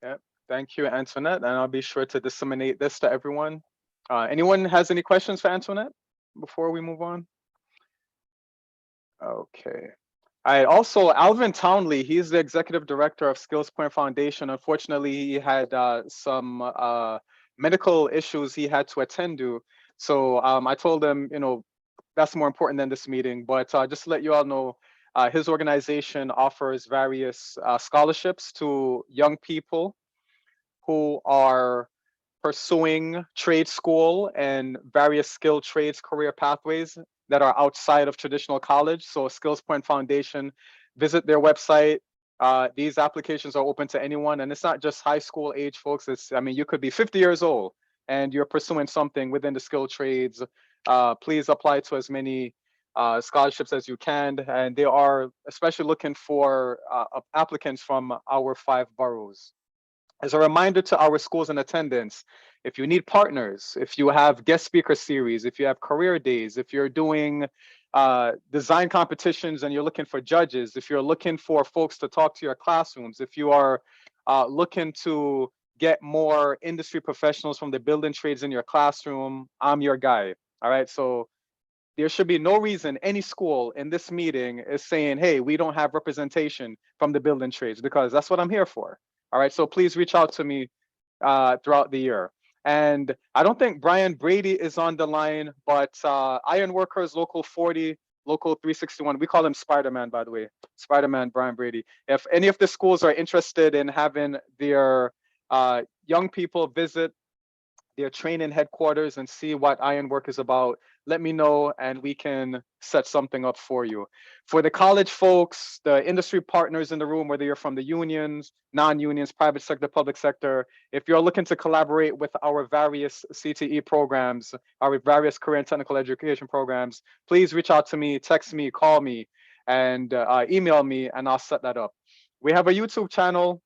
Yep. Thank you, Antoinette, and I'll be sure to disseminate this to everyone. Anyone has any questions for Antoinette before we move on? Okay. All right. Also, Alvin Townley, he's the executive director of Skills Point Foundation. Unfortunately, he had some medical issues he had to attend to. So I told him, that's more important than this meeting. But just to let you all know, his organization offers various scholarships to young people who are pursuing trade school and various skilled trades career pathways that are outside of traditional college. So Skills Point Foundation, visit their website. These applications are open to anyone, and it's not just high school age folks. You could be 50 years old and you're pursuing something within the skilled trades. Please apply to as many scholarships as you can. And they are especially looking for applicants from our 5 boroughs. As a reminder to our schools in attendance, if you need partners, if you have guest speaker series, if you have career days, if you're doing design competitions and you're looking for judges, if you're looking for folks to talk to your classrooms, if you are looking to get more industry professionals from the building trades in your classroom, I'm your guy. All right, so there should be no reason any school in this meeting is saying, hey, we don't have representation from the building trades, because that's what I'm here for. All right, so please reach out to me throughout the year. And I don't think Brian Brady is on the line, but Iron Workers Local 40, Local 361. We call him Spider-Man, by the way. Spider-Man Brian Brady. If any of the schools are interested in having their young people visit their training headquarters and see what Ironwork is about, let me know and we can set something up for you. For the college folks, the industry partners in the room, whether you're from the unions, non-unions, private sector, public sector, if you're looking to collaborate with our various CTE programs, our various career and technical education programs, please reach out to me, text me, call me, and email me, and I'll set that up. We have a YouTube channel.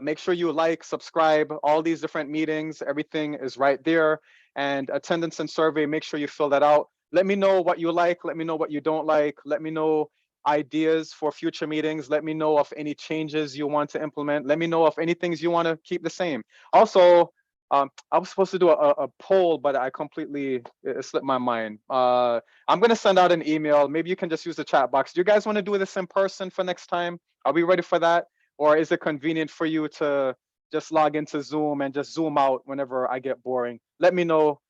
Make sure you like, subscribe, all these different meetings, everything is right there. And attendance and survey, make sure you fill that out. Let me know what you like, let me know what you don't like, let me know ideas for future meetings, let me know of any changes you want to implement, let me know of any things you want to keep the same. Also, I was supposed to do a poll, but I completely, it slipped my mind. I'm gonna send out an email, maybe you can just use the chat box. Do you guys want to do this in person for next time? Are we ready for that? Or is it convenient for you to just log into Zoom and just zoom out whenever I get boring? Let me know.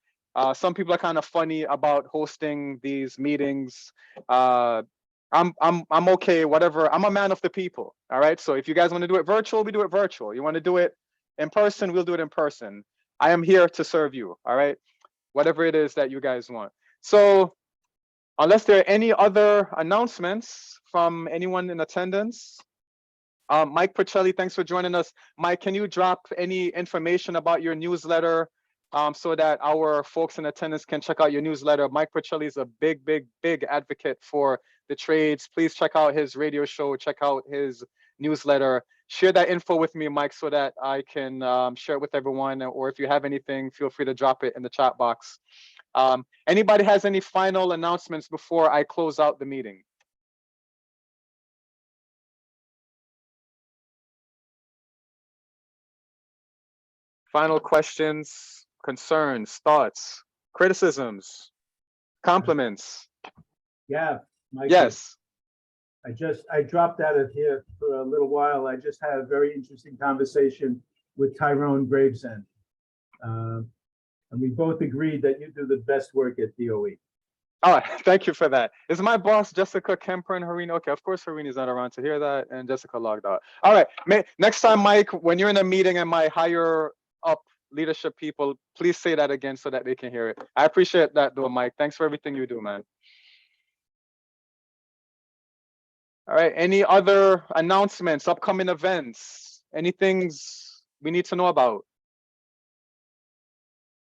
Some people are kind of funny about hosting these meetings. I'm okay, whatever. I'm a man of the people. All right. So if you guys want to do it virtual, we do it virtual. You want to do it in person, we'll do it in person. I am here to serve you. All right. Whatever it is that you guys want. So unless there are any other announcements from anyone in attendance. Mike Pacelli, thanks for joining us. Mike, can you drop any information about your newsletter so that our folks in attendance can check out your newsletter? Mike Pacelli is a big advocate for the trades. Please check out his radio show, check out his newsletter. Share that info with me, Mike, so that I can share it with everyone. Or if you have anything, feel free to drop it in the chat box. Anybody has any final announcements before I close out the meeting? Final questions, concerns, thoughts, criticisms, compliments? Yeah, Mike. Yes. I dropped out of here for a little while. I just had a very interesting conversation with Tyrone Gravesend. And we both agreed that you do the best work at DOE. Oh, thank you for that. Is my boss Jessica Kemper and Harina? Okay, of course Harina's not around to hear that, and Jessica logged out. All right, next time, Mike, when you're in a meeting and my higher up leadership people, please say that again so that they can hear it. I appreciate that though, Mike. Thanks for everything you do, man. All right, any other announcements, upcoming events, any things we need to know about?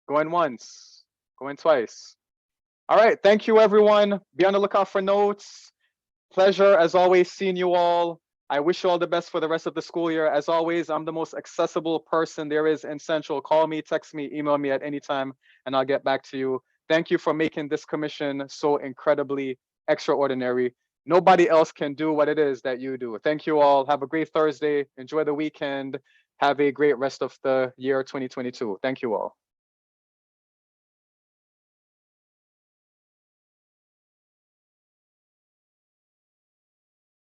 Going once, going twice. All right, thank you everyone. Be on the lookout for notes. Pleasure as always seeing you all. I wish you all the best for the rest of the school year. As always, I'm the most accessible person there is in Central. Call me, text me, email me at any time, and I'll get back to you. Thank you for making this commission so incredibly extraordinary. Nobody else can do what it is that you do. Thank you all. Have a great Thursday. Enjoy the weekend. Have a great rest of the year 2022. Thank you all.